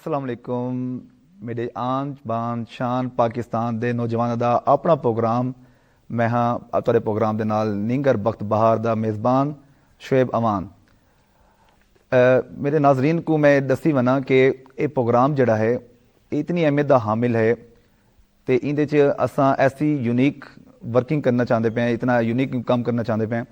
अस्सलाम वालेकुम मेरे आन बान शान पाकिस्तान ਦੇ ਨੌਜਵਾਨਾਂ ਦਾ ਆਪਣਾ ਪ੍ਰੋਗਰਾਮ ਮੈਂ ਹਾਂ ਤੁਹਾਡੇ ਪ੍ਰੋਗਰਾਮ ਦੇ ਨਾਲ ਨੀਂਗਰ ਬਖਤ ਬਹਾਰ ਦਾ ਮੇਜ਼ਬਾਨ ਸ਼ੁएब अमान। मेरे नाजरीन को मैं दसी वना कि ये प्रोग्राम जड़ा है इतनी अहमियत का हामिल है तो इंदे च असां ऐसी यूनीक वर्किंग करना चाहते पे हैं, इतना यूनीक काम करना चाहते पे हैं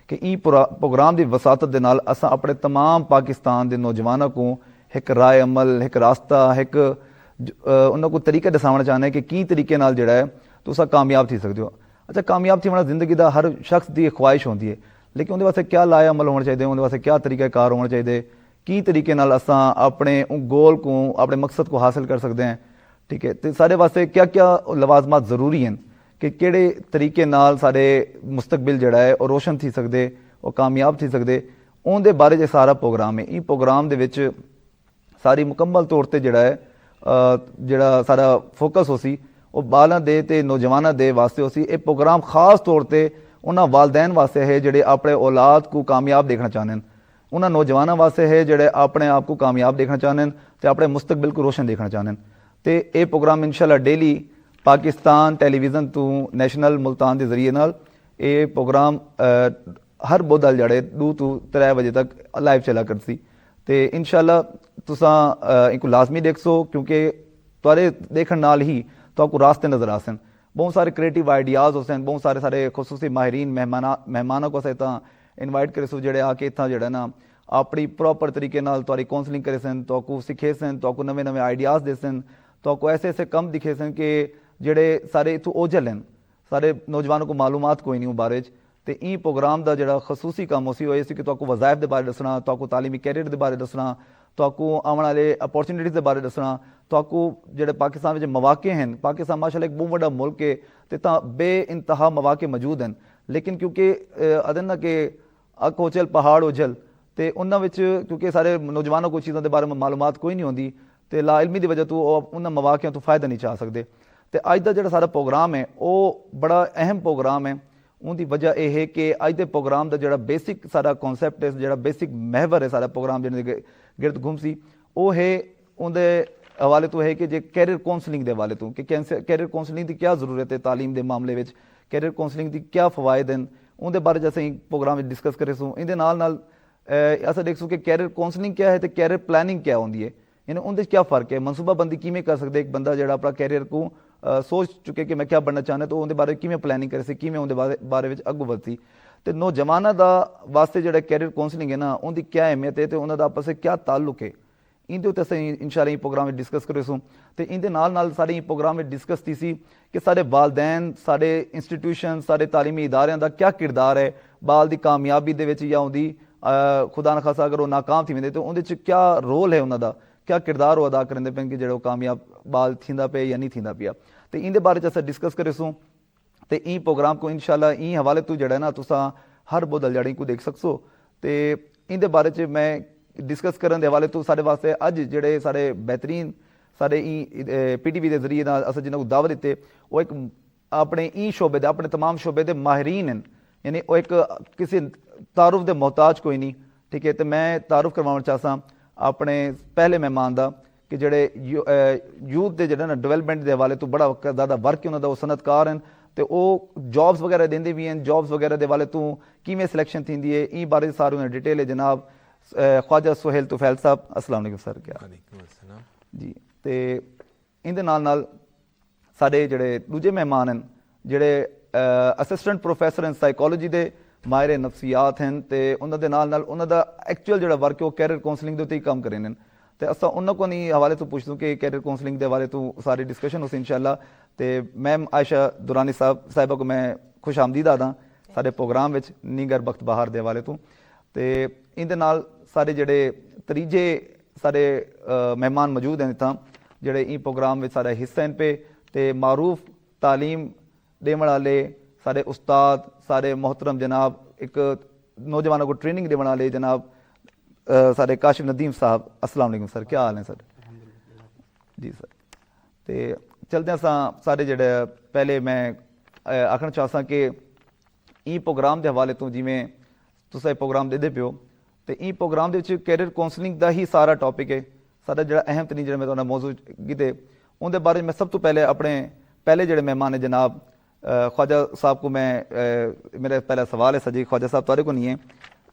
कि ई प्रोग्राम की वसातत दे नाल असां अपने तमाम पाकिस्तान के नौजवानों को एक राय अमल, एक रास्ता, एक उन्होंने को तरीका दसाना चाहते हैं कि तरीके नाल जड़ा है तुसा कामयाब थी सकते हो। अच्छा, कामयाब थी होना जिंदगी का हर शख्स की ख्वाहिश होती है, लेकिन उनके वास्ते क्या लाया अमल होना चाहिए, उनके वास्ते क्या तरीका कार होना चाहिए, की तरीके नाल असां अपने गोल को, अपने मकसद को हासिल कर सकते हैं। ठीक है, तो सारे वास्ते क्या क्या लवाजमात ज़रूरी हैं कि किहड़े तरीके नाल सारे मुस्तकबिल जड़ा है और रोशन थी सकते और कामयाब थी सकते, उनके बारे च सारा प्रोग्राम है। इस प्रोग्राम दे विच सारी मुकम्मल तौर पर जड़ा है जड़ा सारा फोकस हो सी वो बालां दे ते नौजवानों दे वास्ते हो सी। ये प्रोग्राम खास तौर पर उन्होंने वालदैन वास्ते है जोड़े अपने औलाद को कामयाब देखना चाहते हैं, उन्होंने नौजवानों वास्ते है जोड़े अपने आप को कामयाब देखना चाहते हैं तो अपने मुस्तकबिल को रोशन देखना चाहते हैं। तो ये प्रोग्राम इंशाल्लाह डेली पाकिस्तान टेलीविज़न तो नैशनल मुल्तान के जरिए नाल ये प्रोग्राम हर बुधवार जड़े 2 to 3 बजे तक लाइव चला करती। तो इंशाल्लाह तुसां इनको लाजमी देख सो, क्योंकि तुहारे देखने नाल ही तो आपको रास्ते नज़र आ सन। बहुत सारे क्रिएटिव आइडियाज़ होते हैं, बहुत सारे सारे खसूसी माहिरीन मेहमानों को असें इनवाइट करे सो जेडे आके इतना जड़ा ना अपनी प्रॉपर तरीके नाल तुहारी काउंसलिंग करे सन, तो आपको सिखे सन, तो आपको नवे नवे आइडियाज़ दे सन, तो आपको ऐसे ऐसे कम दिखे सन कि जेडे सारे इतों ओझल हैं, सारे नौजवानों को मालूमात कोई नहीं बारे। तो ई प्रोग्राम का जो खसूसी काम उसी हो कि तो आपको वज़ाइफ के बारे दसना, तो आपको तालीमी कैरियर के बारे दसना, तो आपको आने वाले अपॉर्चुनिटीज़ के बारे दसना, तो आपको जो पाकिस्तान में मौके हैं, पाकिस्तान माशाअल्लाह एक बहुत बड़ा मुल्क है तो बे इंतहा मौके मौजूद हैं, लेकिन क्योंकि अदन ना कि अक ओझल पहाड़ ओझल तो उन्होंने क्योंकि सारे नौजवानों को चीज़ों के बारे में मालूमात कोई नहीं होती, तो ला इलमी की वजह तो उन्होंने मौकों तो फ़ायदा नहीं चा सकते। तो अज का जो सारा प्रोग्राम है वो बड़ा अहम प्रोग्राम है। उनकी वजह यह है कि अज के प्रोग्राम का जो बेसिक सारा कॉन्सैप्ट है, जो बेसिक महवर है सारा प्रोग्राम जिन्हें गिरद घूम सी वो है उनके हवाले तो है कि जे कैरियर काउंसलिंग के हवाले तो कि कैरियर काउंसलिंग की क्या जरूरत है, तालीम के मामले में कैरियर काउंसलिंग की क्या फवायद हैं, उनके बारे में असें प्रोग्राम में डिस्कस करे सूँ। इहदे नाल अस देख सूँ कि कैरियर काउंसलिंग क्या है तो कैरियर प्लैनिंग क्या होती है, यानी उनके क्या फ़र्क है, मनसूबाबंदी किमें कर सकते एक बंदा जो अपना कैरियर को सोच चुके कि मैं क्या बनना चाहना, तो उनके बारे किमें प्लैनिंग करे सी, किमें उनके बारे में अगू बढ़ती। तो नौजवानों का वास्ते जो कैरियर काउंसलिंग है ना उनकी क्या अहमियत है, तो उन्होंने आपस में क्या ताल्लुक है, इनके उत्ते असीं इंशाअल्लाह प्रोग्राम में डिस्कस करे सूँ। तो इनके नाल सारे प्रोग्राम में डिस्कस थी सी कि सारे वालदैन, सारे इंस्टीट्यूशन, सारे तालीमी इदारियां का क्या किरदार है बाल की कामयाबी दे विच या उनकी खुदा न खासा अगर वो नाकाम थी वेंदे तो उनके क्या रोल है, उन्होंने क्या किरदार वो अदा करेंदे पे कि जो कामयाब बाल थींदा पे या नहीं थींदा पिया। तो इनके बारे च असीं डिस्कस करे सूँ। तो ई प्रोग्राम को इंशाअल्लाह ई हवाले तो जड़ा ना तुसां हर बुधवार जड़ी को देख सकसो। तो इनके बारे च मैं डिस्कस करने के हवाले तो सारे वास्ते अज जेडे सारे बेहतरीन सारे ई PTV के जरिए अस जिन्होंने दावत दिते वो एक अपने ई शोबे दे अपने तमाम शोबे के माहिरीन हैं, यानी वो एक किसी तारुफ के मोहताज कोई नहीं। ठीक है, तो मैं तारुफ करवाना चाहता अपने पहले मेहमान का कि जेडे यूथ के जो ना डिवेलपमेंट के हवाले तो बड़ा ज़्यादा वर्क उन्होंने वो सनतकार हैं, तो वो जॉब्स वगैरह देंदे भी हैं, जॉब्स वगैरह के हवाले तो किमें सिलेक्शन थी है ई बारे सारे उन्हें डिटेल है। जनाब ख्वाजा सुहेल तुफैल साहब, अस्सलाम वालेकुम सर। क्या जी। तो इनके नाल साढ़े जोड़े दूजे मेहमान हैं जोड़े असिस्टेंट प्रोफैसर हैं साइकोलॉजी के माहिर नफसियात हैं, तो उन्होंने नाल उन्होंने एक्चुअल जो वर्क है वो कैरियर काउंसलिंग के उत्ते ही काम करें हैं। तो अस उन्होंने को नहीं हवाले तो पूछ दूँ कि कैरियर काउंसलिंग के हवाले तो सारी डिस्कशन हो सी इंशाअल्लाह। तो मैम आयशा दुरानी साहिबा को मैं खुश आमदीद आदा सारे प्रोग्राम में नींगर बख्त बहार के हवाले तो। इनके नाल सारे जोड़े तरीजे सारे मेहमान मौजूद हैं इतना जोड़े ई प्रोग्राम में सारे हिस्सा हैं पे, तो मारूफ तालीम देने वाले सारे उस्ताद, सारे मोहतरम जनाब एक नौजवानों को ट्रेनिंग देने वाले जनाब सारे काशिफ नदीम साहब, अस्सलाम वालेकुम सर। क्या हाल है सर? जी सर। तो चलते हैं सारे जोड़े पहले मैं आखना चाहता कि ई प्रोग्राम के हवाले तो जिमें तुस प्रोग्राम देते पे हो, तो ई प्रोग्राम के कैरियर काउंसलिंग का ही सारा टॉपिक है, ਸਾਡਾ ਜਿਹੜਾ ਅਹਿਮ ਤਰੀਨ ਜਿਹੜਾ ਮੈਂ ਤੁਹਾਡਾ ਮੌਜੂ ਕੀਤੇ ਉਹਦੇ ਬਾਰੇ ਮੈਂ ਸਭ ਤੋਂ ਪਹਿਲੇ ਆਪਣੇ ਪਹਿਲੇ ਜਿਹੜੇ ਮਹਿਮਾਨ ਹੈ ਜਨਾਬ ख्वाजा साहब को मैं मेरा पहला सवाल है सर जी ख्वाजा साहब तुहाडे को नहीं है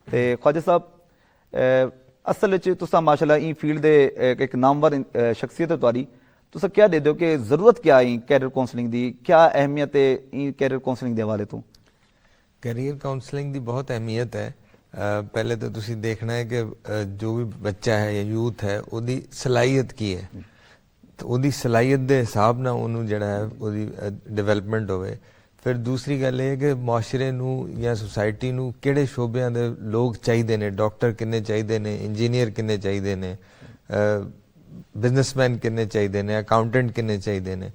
तो ख्वाजा साहब असल तुसा माशाल्लाह ई फील्ड दे एक नामवर शख्सियत है तुहाडी तुसा क्या दे दो कि जरूरत क्या है कैरियर काउंसलिंग दी क्या अहमियत है कैरियर काउंसलिंग दे हवाले तो ਕੈਰੀਅਰ ਕਾਉਂਸਲਿੰਗ ਦੀ ਬਹੁਤ ਅਹਿਮੀਅਤ ਹੈ ਪਹਿਲੇ ਤਾਂ ਤੁਸੀਂ ਦੇਖਣਾ ਹੈ ਕਿ ਜੋ ਵੀ ਬੱਚਾ ਹੈ ਜਾਂ ਯੂਥ ਹੈ ਉਹਦੀ ਸਲਾਹੀਅਤ ਕੀ ਹੈ ਤੇ ਉਹਦੀ ਸਲਾਹੀਅਤ ਦੇ ਹਿਸਾਬ ਨਾਲ ਉਹਨੂੰ ਜਿਹੜਾ ਹੈ ਉਹਦੀ ਡਿਵੈਲਪਮੈਂਟ ਹੋਵੇ ਫਿਰ ਦੂਸਰੀ ਗੱਲ ਇਹ ਹੈ ਕਿ ਮੁਆਸ਼ਰੇ ਨੂੰ ਜਾਂ ਸੁਸਾਇਟੀ ਨੂੰ ਕਿਹੜੇ ਸ਼ੋਬਿਆਂ ਦੇ ਲੋਕ ਚਾਹੀਦੇ ਨੇ ਡਾਕਟਰ ਕਿੰਨੇ ਚਾਹੀਦੇ ਨੇ ਇੰਜੀਨੀਅਰ ਕਿੰਨੇ ਚਾਹੀਦੇ ਨੇ ਬਿਜ਼ਨਸਮੈਨ ਕਿੰਨੇ ਚਾਹੀਦੇ ਨੇ ਅਕਾਊਂਟੈਂਟ ਕਿੰਨੇ ਚਾਹੀਦੇ ਨੇ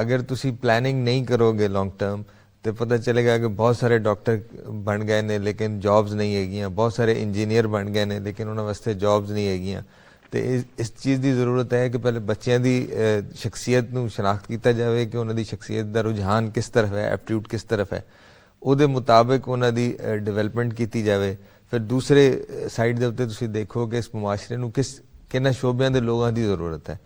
ਅਗਰ ਤੁਸੀਂ ਪਲੈਨਿੰਗ ਨਹੀਂ ਕਰੋਗੇ ਲੌਂਗ ਟਰਮ तो पता चलेगा कि बहुत सारे डॉक्टर बन गए ने लेकिन जॉब्स नहीं हैगियां बहुत सारे इंजीनियर बन गए ने लेकिन उन्होंने वास्ते जॉब्स नहीं हैगियां तो इस चीज़ की ज़रूरत है कि पहले बच्चों की शख्सियत नूं शनाख्त किया जाए कि उन्होंने शख्सियत का रुझान किस तरफ है एप्टीट्यूड किस तरफ है उहदे मुताबिक उन्होंने डिवेलपमेंट की जाए फिर दूसरे साइड के उत्ते तुसीं देखो कि इस मुआशरे नूं किन्ना शोबियां दे लोगों की ज़रूरत है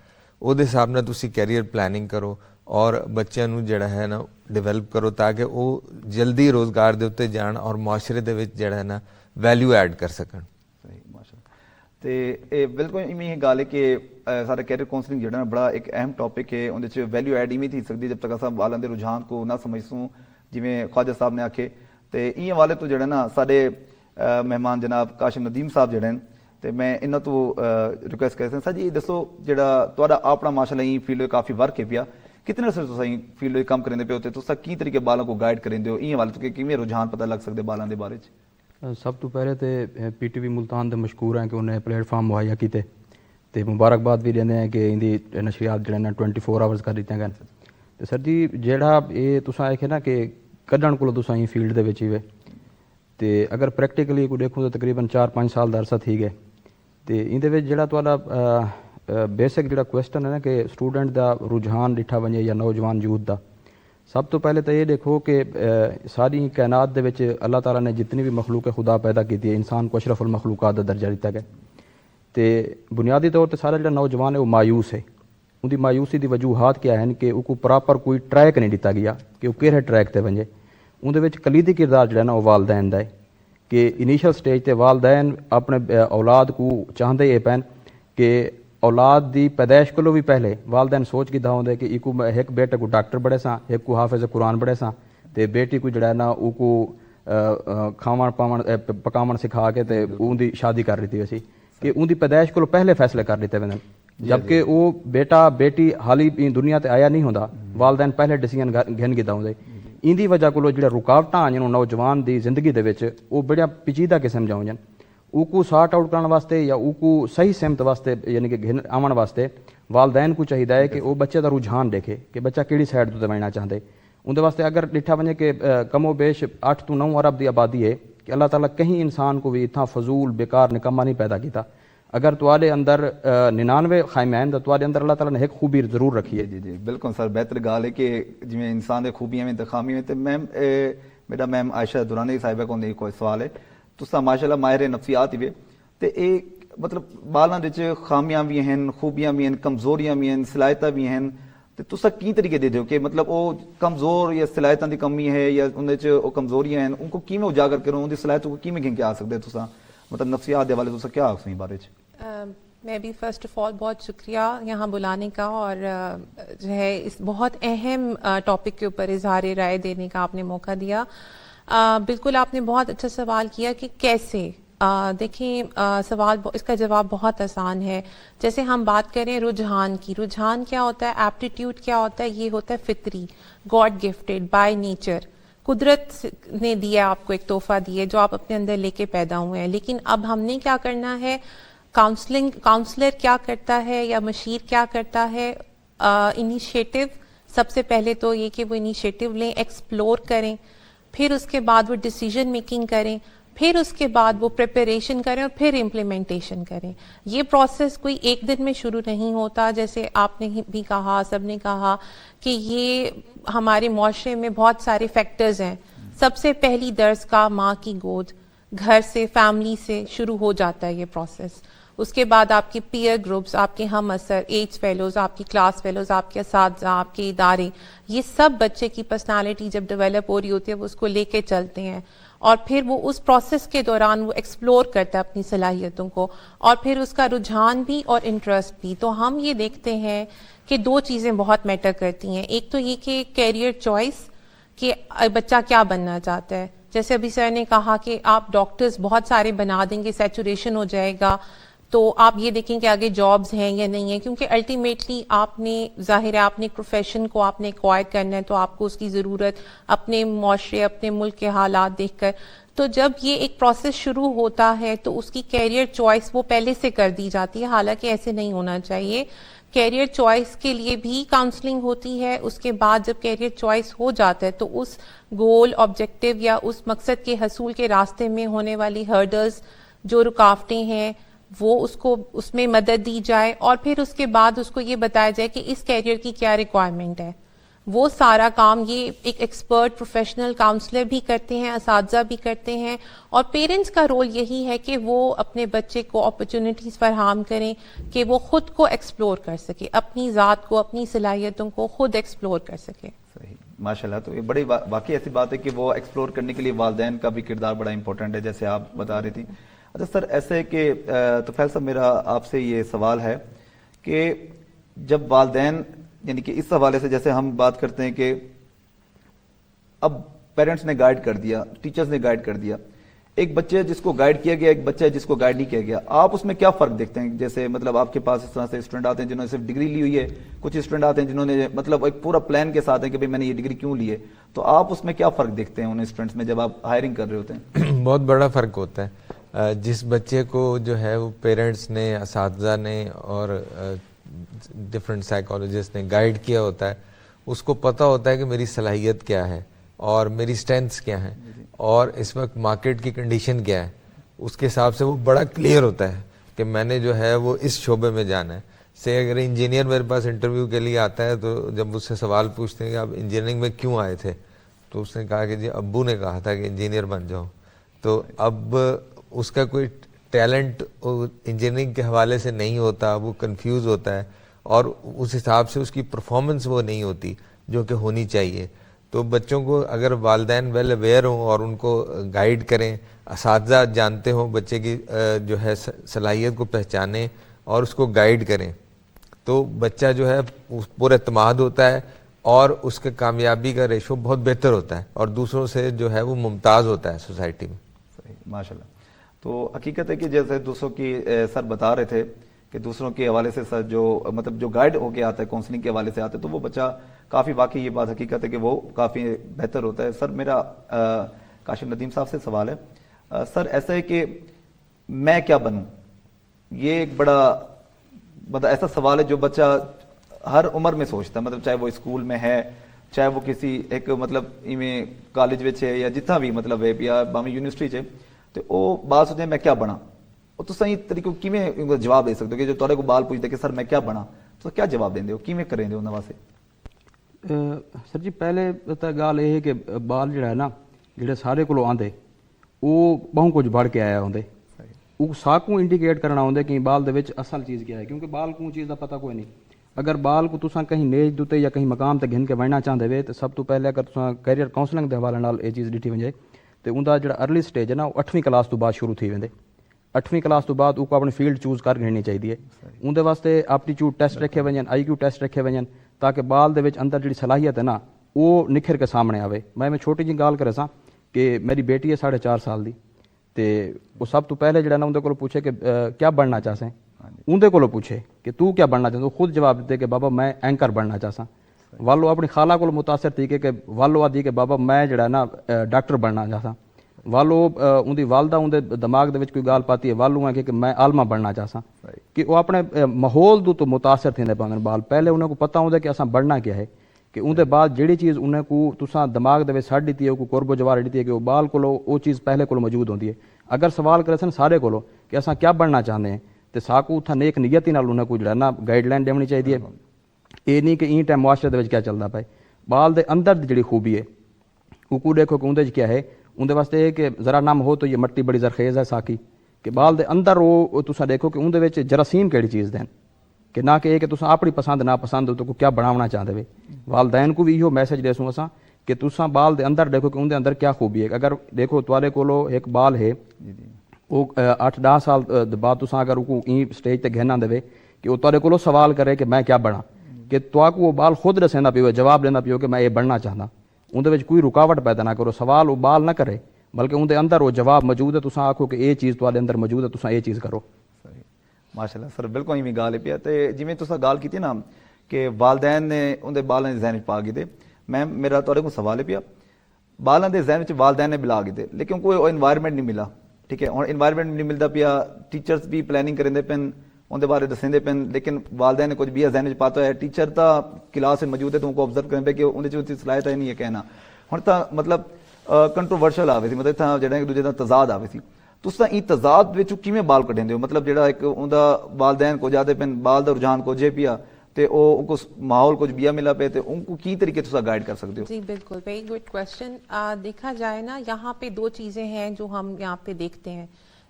उहदे हिसाब नाल तुसीं कैरियर प्लैनिंग करो और बच्चों ਨੂੰ ਜਿਹੜਾ ਹੈ ਨਾ ਡਿਵੈਲਪ ਕਰੋ ਤਾਂ ਕਿ ਉਹ ਜਲਦੀ ਰੋਜ਼ਗਾਰ ਦੇ ਉੱਤੇ ਜਾਣ ਔਰ ਮੁਆਸ਼ਰੇ ਦੇ ਵਿੱਚ ਜਿਹੜਾ ਹੈ ਨਾ ਵੈਲਿਊ ਐਡ ਕਰ ਸਕਣ ਸਹੀ ਮਾਸ਼ਾਅੱਲਾ ਤੇ ਇਹ ਬਿਲਕੁਲ ਇਵੇਂ ਹੀ ਗੱਲ ਹੈ ਕਿ ਸਾਡਾ ਕੈਰੀਅਰ ਕਾਉਂਸਲਿੰਗ ਜਿਹੜਾ ਨਾ ਬੜਾ ਇੱਕ ਅਹਿਮ ਟੌਪਿਕ ਹੈ ਉਹਦੇ ਚ ਵੈਲਿਊ ਐਡ ਇਵੇਂ ਥੀ ਸਕਦੀ ਜਦ ਤੱਕ ਅਸਾਂ ਵਾਲਾਂ ਦੇ ਰੁਝਾਨ ਕੋ ਨਾ ਸਮਝਸੂੰ ਜਿਵੇਂ ख्वाजा ਸਾਹਿਬ ਨੇ ਆਖੇ ਤੇ ਇਹ ਵਾਲੇ ਤੋਂ ਜਿਹੜਾ ਨਾ ਸਾਡੇ ਮਹਿਮਾਨ ਜਨਾਬ ਕਾਸ਼ਮ ਨਦੀਮ ਸਾਹਿਬ ਜਿਹੜੇ ਨੇ ਤੇ ਮੈਂ ਇਹਨਾਂ ਤੋਂ ਰਿਕੁਐਸਟ ਕਰਦਾ ਸਰ ਜੀ ਦੱਸੋ ਜਿਹੜਾ ਤੁਹਾਡਾ ਆਪਣਾ ਮਾਸ਼ਾਅੱਲਾ ਇਹ ਫੀਲਡ ਕਾਫੀ ਵਰਕ ਹੈ ਪਿਆ कितने अरसे तुसीं फील्ड में काम करेंदे पे होते तुसा की तरीके बालों को गाइड करेंदे हो इं हवाले तो कि किवें रुझान पता लग सकदे बालों दे बारे च सब तो पहले तो PTV मुल्तान दे मशहूर हैं कि उन्हें प्लेटफार्म मुहैया कीते ते मुबारकबाद भी देंदे हैं कि इंदी नशरियात जिहड़े ने 24 आवर्स कर दित्ते गए ते सर जी जिहड़ा ये तुसां आखे ना कि कड्ढण कोलों तुसां ई फील्ड दे विच ही वे ते अगर प्रैक्टिकली कोई देखो तो तकरीबन 4-5 साल दा अरसा थी गए ते इंदे विच जिहड़ा तुहाडा बेसिक जो क्वेश्चन है ना कि स्टूडेंट का रुझान डिठा वजे या नौजवान यूथ का सब तो पहले तो ये देखो कि सारी कायनात दे विच अल्लाह ताला ने जितनी भी मखलूक खुदा पैदा की है इंसान को अशरफुल मखलूकात का दर्जा दिता गया तो बुनियादी तौर पर सारा जो नौजवान है वो मायूस है उनकी मायूसी की वजूहत क्या है कि उसको प्रॉपर कोई ट्रैक नहीं दिता गया कि वह किहड़े ट्रैक पर वजे उनके कलीदी किरदार जो है ना वो वालदैन का है कि इनिशियल स्टेज पर वालदैन अपने औलाद को चाहते ये पैन कि औलाद दी पैदाइश को भी पहले वालदैन सोच कीता होंदे कि इको एक बेटे को डॉक्टर बड़े सा एक को हाफिज कुरान बड़े सा ते बेटी को जड़ा ना उको खावन पावन पकावन सिखा के ते उनकी शादी कर दी वैसी कि उनकी पैदाइश को पहले फैसले कर दिते वैन जबकि वो बेटा बेटी हाली दुनिया ते आया नहीं होंदा वालदैन पहले डिसीजन घिन कीता होंदे इंदी वजह को जो रुकावटां आईयां नौजवान की जिंदगी दे विच वो बड़ा पेचीदा किस्म ज होंदियां उको सार्ट आउट करने वास्ते या उको सही सिमत वास्ते यानी कि घिन आवन वास्ते वालदैन को चाहिए है कि वो बच्चे का रुझान देखे कि बच्चा किहड़ी साइड तो बनना चाहते उनके वास्ते अगर डिठा वजे कि कमो बेश 8 to 9 अरब की आबादी है कि अल्लाह ताला कहीं इंसान को भी इतना फजूल बेकार निकम्मा नहीं पैदा किया अगर तुहाडे अंदर 99 खामियां तो तुहाडे अंदर अल्लाह ताला ने एक खूबी जरूर रखी है जी जी बिल्कुल सर बेहतर गाल है कि जिवें इंसान दे खूबियां में ते खामियां में ते मैम मेरा मैम आयशा दुरानी साहिबा को कोई सवाल है तुसा माशाल्लाह माहिर नफ्सियात ही ते ये मतलब बालां दे च खामियां भी हैं खूबियां भी हैं कमजोरियां भी हैं सलाहियतां भी हैं ते तुसा की तरीके दे दो कि मतलब वो कमजोर या सलाहियतां दी कमी है या उनदे च वो कमजोरियां हैं उनको किवें उजागर करो उनदी सलाहियतों को किवें गिन के आ सकदे तुसा मतलब नफ्सियात दे हवाले तुसा क्या आखो इस बारे च मैं भी फ़र्स्ट ऑफ ऑल बहुत शुक्रिया यहाँ बुलाने का और जो है इस बहुत अहम टॉपिक के ऊपर इजहार राय देने का आपने मौका दिया बिल्कुल आपने बहुत अच्छा सवाल किया कि कैसे देखें सवाल इसका जवाब बहुत आसान है जैसे हम बात करें रुझान की रुझान क्या होता है एप्टीट्यूड क्या होता है ये होता है फितरी गॉड गिफ्टेड बाय नेचर कुदरत ने दिया आपको एक तोहफा दिया जो आप अपने अंदर लेके पैदा हुए हैं लेकिन अब हमने क्या करना है काउंसलर क्या करता है या मशीर क्या करता है इनिशिएटिव सबसे पहले तो ये कि वो इनिशिएटिव लें एक्सप्लोर करें फिर उसके बाद वो डिसीजन मेकिंग करें फिर उसके बाद वो प्रिपरेशन करें और फिर इम्प्लीमेंटेशन करें ये प्रोसेस कोई एक दिन में शुरू नहीं होता जैसे आपने भी कहा सबने कहा कि ये हमारे मुआशरे में बहुत सारे फैक्टर्स हैं सबसे पहली दर्स का माँ की गोद घर से, फैमिली से शुरू हो जाता है ये प्रोसेस. उसके बाद आपके पीयर ग्रुप्स, आपके हम असर, एज फेलोज, आपकी क्लास फेलोज, आपके असातिज़ा, आपके इदारे, ये सब बच्चे की पर्सनालिटी जब डेवलप हो रही होती है वो उसको लेके चलते हैं और फिर वो उस प्रोसेस के दौरान वो एक्सप्लोर करता है अपनी सलाहियतों को और फिर उसका रुझान भी और इंटरेस्ट भी. तो हम ये देखते हैं कि दो चीज़ें बहुत मैटर करती हैं. एक तो ये कि कैरियर चॉइस, कि बच्चा क्या बनना चाहता है. जैसे अभी सर ने कहा कि आप डॉक्टर्स बहुत सारे बना देंगे, सैचुरेशन हो जाएगा, तो आप ये देखें कि आगे जॉब्स हैं या नहीं है, क्योंकि अल्टीमेटली आपने, जाहिर है आपने एक प्रोफेशन को आपने एक्वायर करना है तो आपको उसकी ज़रूरत अपने मुआशरे, अपने मुल्क के हालात देखकर. तो जब ये एक प्रोसेस शुरू होता है तो उसकी कैरियर चॉइस वो पहले से कर दी जाती है, हालांकि ऐसे नहीं होना चाहिए. कैरियर चॉइस के लिए भी काउंसलिंग होती है. उसके बाद जब कैरियर चॉइस हो जाता है तो उस गोल, ऑब्जेक्टिव या उस मकसद के हसूल के रास्ते में होने वाली हर्डल्स, जो रुकावटें हैं, वो उसको उसमें मदद दी जाए और फिर उसके बाद उसको ये बताया जाए कि इस कैरियर की क्या रिक्वायरमेंट है. वो सारा काम ये एक एक्सपर्ट प्रोफेशनल काउंसलर भी करते हैं, असातिज़ा भी करते हैं और पेरेंट्स का रोल यही है कि वो अपने बच्चे को अपॉर्चुनिटीज़ फराहम करें कि वो खुद को एक्सप्लोर कर सके, अपनी ज़ात को, अपनी सलाहियतों को खुद एक्सप्लोर कर सके. सही, माशाल्लाह. तो ये बड़ी वाकई ऐसी बात है कि वो एक्सप्लोर करने के लिए वालिदैन का भी किरदार बड़ा इंपॉर्टेंट है, जैसे आप बता रही थी. अच्छा सर, ऐसे कि तुफैल साहब, मेरा आपसे ये सवाल है कि जब वालिदैन, यानी कि इस हवाले से जैसे हम बात करते हैं कि अब पेरेंट्स ने गाइड कर दिया, टीचर्स ने गाइड कर दिया, एक बच्चे जिसको गाइड किया गया, एक बच्चा है जिसको गाइड नहीं किया गया, आप उसमें क्या फर्क देखते हैं? जैसे मतलब आपके पास इस तरह से स्टूडेंट आते हैं जिन्होंने सिर्फ डिग्री ली हुई है, कुछ स्टूडेंट आते हैं जिन्होंने मतलब एक पूरा प्लान के साथ है कि भाई मैंने ये डिग्री क्यों ली है, तो आप उसमें क्या फर्क देखते हैं उन स्टूडेंट्स में जब आप हायरिंग कर रहे होते हैं? बहुत बड़ा फ़र्क होता है. जिस बच्चे को जो है वो पेरेंट्स ने, असातिज़ा ने और डिफरेंट साइकोलॉजिस्ट ने गाइड किया होता है, उसको पता होता है कि मेरी सलाहियत क्या है और मेरी स्ट्रेंथ्स क्या हैं और इस वक्त मार्केट की कंडीशन क्या है. उसके हिसाब से वो बड़ा क्लियर होता है कि मैंने जो है वो इस शोबे में जाना है. से अगर इंजीनियर मेरे पास इंटरव्यू के लिए आता है तो जब उससे सवाल पूछते हैं कि आप इंजीनियरिंग में क्यों आए थे, तो उसने कहा कि जी अब्बू ने कहा था कि इंजीनियर बन जाओ. तो अब उसका कोई टैलेंट इंजीनियरिंग के हवाले से नहीं होता, वो कंफ्यूज होता है और उस हिसाब से उसकी परफॉर्मेंस वो नहीं होती जो कि होनी चाहिए. तो बच्चों को अगर वालिदैन वेल अवेयर हों और उनको गाइड करें, असातिज़ा जानते हों बच्चे की जो है सलाहियत को पहचानें और उसको गाइड करें, तो बच्चा जो है पूरा एतमाद होता है और उसके कामयाबी का रेशो बहुत बेहतर होता है और दूसरों से जो है वो मुमताज़ होता है सोसाइटी में. सही, माशाल्लाह. तो हकीकत है कि जैसे दूसरों की सर बता रहे थे कि दूसरों के हवाले से सर जो मतलब जो गाइड होके आता है, काउंसलिंग के हवाले से आता है, तो वो बच्चा काफ़ी, वाकई ये बात हकीकत है कि वो काफ़ी बेहतर होता है. सर मेरा काशिम नदीम साहब से सवाल है. सर ऐसा है कि मैं क्या बनूं, ये एक बड़ा मतलब ऐसा सवाल है जो बच्चा हर उम्र में सोचता है, मतलब चाहे वो स्कूल में है, चाहे वो किसी एक मतलब इवें कॉलेज में है या जितना भी मतलब है या भावें यूनिवर्सिटी है, तो वो बात सोचते हैं मैं क्या बना. तो सही तरीके किमें जवाब दे सकते हो कि जो तुहाडे को बाल पूछते कि सर मैं क्या बना, तो क्या जवाब देंदे हो, किमें करेंदे हो नवा से? सर जी पहले तो गल ये है कि बाल जिहड़ा है ना, जिहड़े सारे कोलों आंदे वो बहुत कुछ बढ़ के आया होंदे, वो साकू इंडिकेट करना होंदे कि बाल दे विच असल चीज़ क्या है, क्योंकि बाल को चीज़ का पता कोई नहीं. अगर बाल को तुसां कहीं मेज दुते या कहीं मकाम ते घिन के वढ़ना चाहते वे तो सब तो पहले अगर तुसां कैरियर काउंसलिंग के हवाले नाल ये चीज़ डिठी वजे तो उनका जो अर्ली स्टेज है ना वो 8वीं क्लास तो बाद शुरू थी वेंदे. 8वीं क्लास तो बाद उसको अपनी फील्ड चूज कर लेनी चाहिए. उनके वास्ते एप्टीट्यूड टेस्ट रखे वजन, IQ टेस्ट रखे वजन, ताकि बाल दे विच अंदर जी सलाहियत है ना वो निखर के सामने आवे. मैं छोटी जी गाल करे सा कि मेरी बेटी है 4.5 साल की, तो वो सब तो पहले जो ना उनके को पूछे कि क्या बनना चाहते, उनके को पूछे कि तू क्या बनना चाहता, वो खुद जवाब देते कि बाबा मैं एंकर बनना चाहता. वालो अपनी खाला को मुतासर थी कि वालो आदि कि बाबा मैं जड़ा ना डॉक्टर बनना चाहता. वालो उनकी वालदा उनके दिमाग दे कोई गाल पाती है, वालू है कि मैं आलमा बनना चाहता. कि वो अपने माहौल तो मुतासर थे पाते बाल. पहले उन्हें को पता होंगे कि असा बनना क्या है, कि उनके बाद जी चीज़ उन्हें को तुसा दिमाग दे छड़ दी है, कुर्बो जवार दी है कि वो बाल को वो चीज़ पहले को मौजूद होती है. अगर सवाल करे सन सारे को कि असा क्या बनना चाहते हैं, तो साकू उत्था नेक नीयत ही उन्हें को जड़ा ना गाइडलाइन देनी चाहिए. ये नहीं कि ई टाइम मुआशरे क्या चलता पाए. बाल के अंदर की जी खूबी है वो देखो कि उनके क्या है, ਉਹਦੇ ਵਾਸਤੇ ਇਹ ਕਿ ਜ਼ਰਾ ਨਮ ਹੋ ਤਾਂ ਇਹ ਮਿੱਟੀ ਬੜੀ ਜ਼ਰਖੇਜ਼ ਹੈ ਸਾਕੀ ਕਿ ਬਾਲ ਦੇ ਅੰਦਰ ਉਹ ਤੁਸੀਂ ਦੇਖੋ ਕਿ ਉਹਦੇ ਵਿੱਚ ਜਰਾਸੀਮ ਕਿਹੜੀ ਚੀਜ਼ ਦੇਣ کہ نہ کہ یہ کہ تساں اپنی پسند نہ پسند ہو تو کو کیا بناونا چاہتے ہو والدین کو بھی یہ میسج دے سوں اساں کہ تساں بال دے اندر دیکھو کہ ان دے اندر کیا خوبی ہے اگر دیکھو تواڈے کولو ایک بال ہے وہ 8-10 سال بعد تساں اگر کو این سٹیج تے گھنا دے کہ وہ تواڈے کولو سوال کرے کہ میں کیا بنا کہ توا کو وہ بال خود دسیندا پیو جواب دیندا پیو کہ میں یہ بننا چاہتا ان دے وچ کوئی رکاوٹ پیدا نہ کرو سوال وہ بال نہ کرے بلکہ ان دے اندر وہ جواب موجود ہے تساں آکھو کہ یہ چیز تواڈے اندر موجود ہے تساں یہ چیز کرو ماشاء اللہ سر بالکل ایویں گل پیا تے جویں تساں گل کیتی نا کہ والدین نے ان دے بالاں دے ذہن وچ پا کیتے میں میرا تہاڈے کول سوال پیا بالاں دے ذہن وچ والدین نے ملا کیتے لیکن کوئی انوائرمنٹ نہیں ملا ٹھیک ہے ہن انوائرمنٹ نہیں ملدا پیا ٹیچرز بھی پلاننگ کریندے پن ان دے بارے دسیندے پن لیکن والدین نے کچھ بھی ذہن وچ پاتا ہے ٹیچر تا کلاس وچ موجود ہے تو ان کو آبزرو کرن پہ کہ ان دے وچ صلاحیت نہیں ہے کہنا ہن تا مطلب کنٹروورشل آوے سی مطلب تھا جڑا ایک دوجے دا تضاد آوے سی تساں این تضاد وچ کیویں بال کڈیندے ہو مطلب جڑا ایک اوندا والدین کو جاتے پن بال دا رجحان کو جے پیا تے او ان کو ماحول کچھ بیا ملا پے تے ان کو کی طریقے تساں گائیڈ کر سکتے ہو جی بالکل ویری گڈ کوسچن دیکھا جائے نا یہاں پہ دو چیزیں ہیں جو ہم یہاں پہ دیکھتے ہیں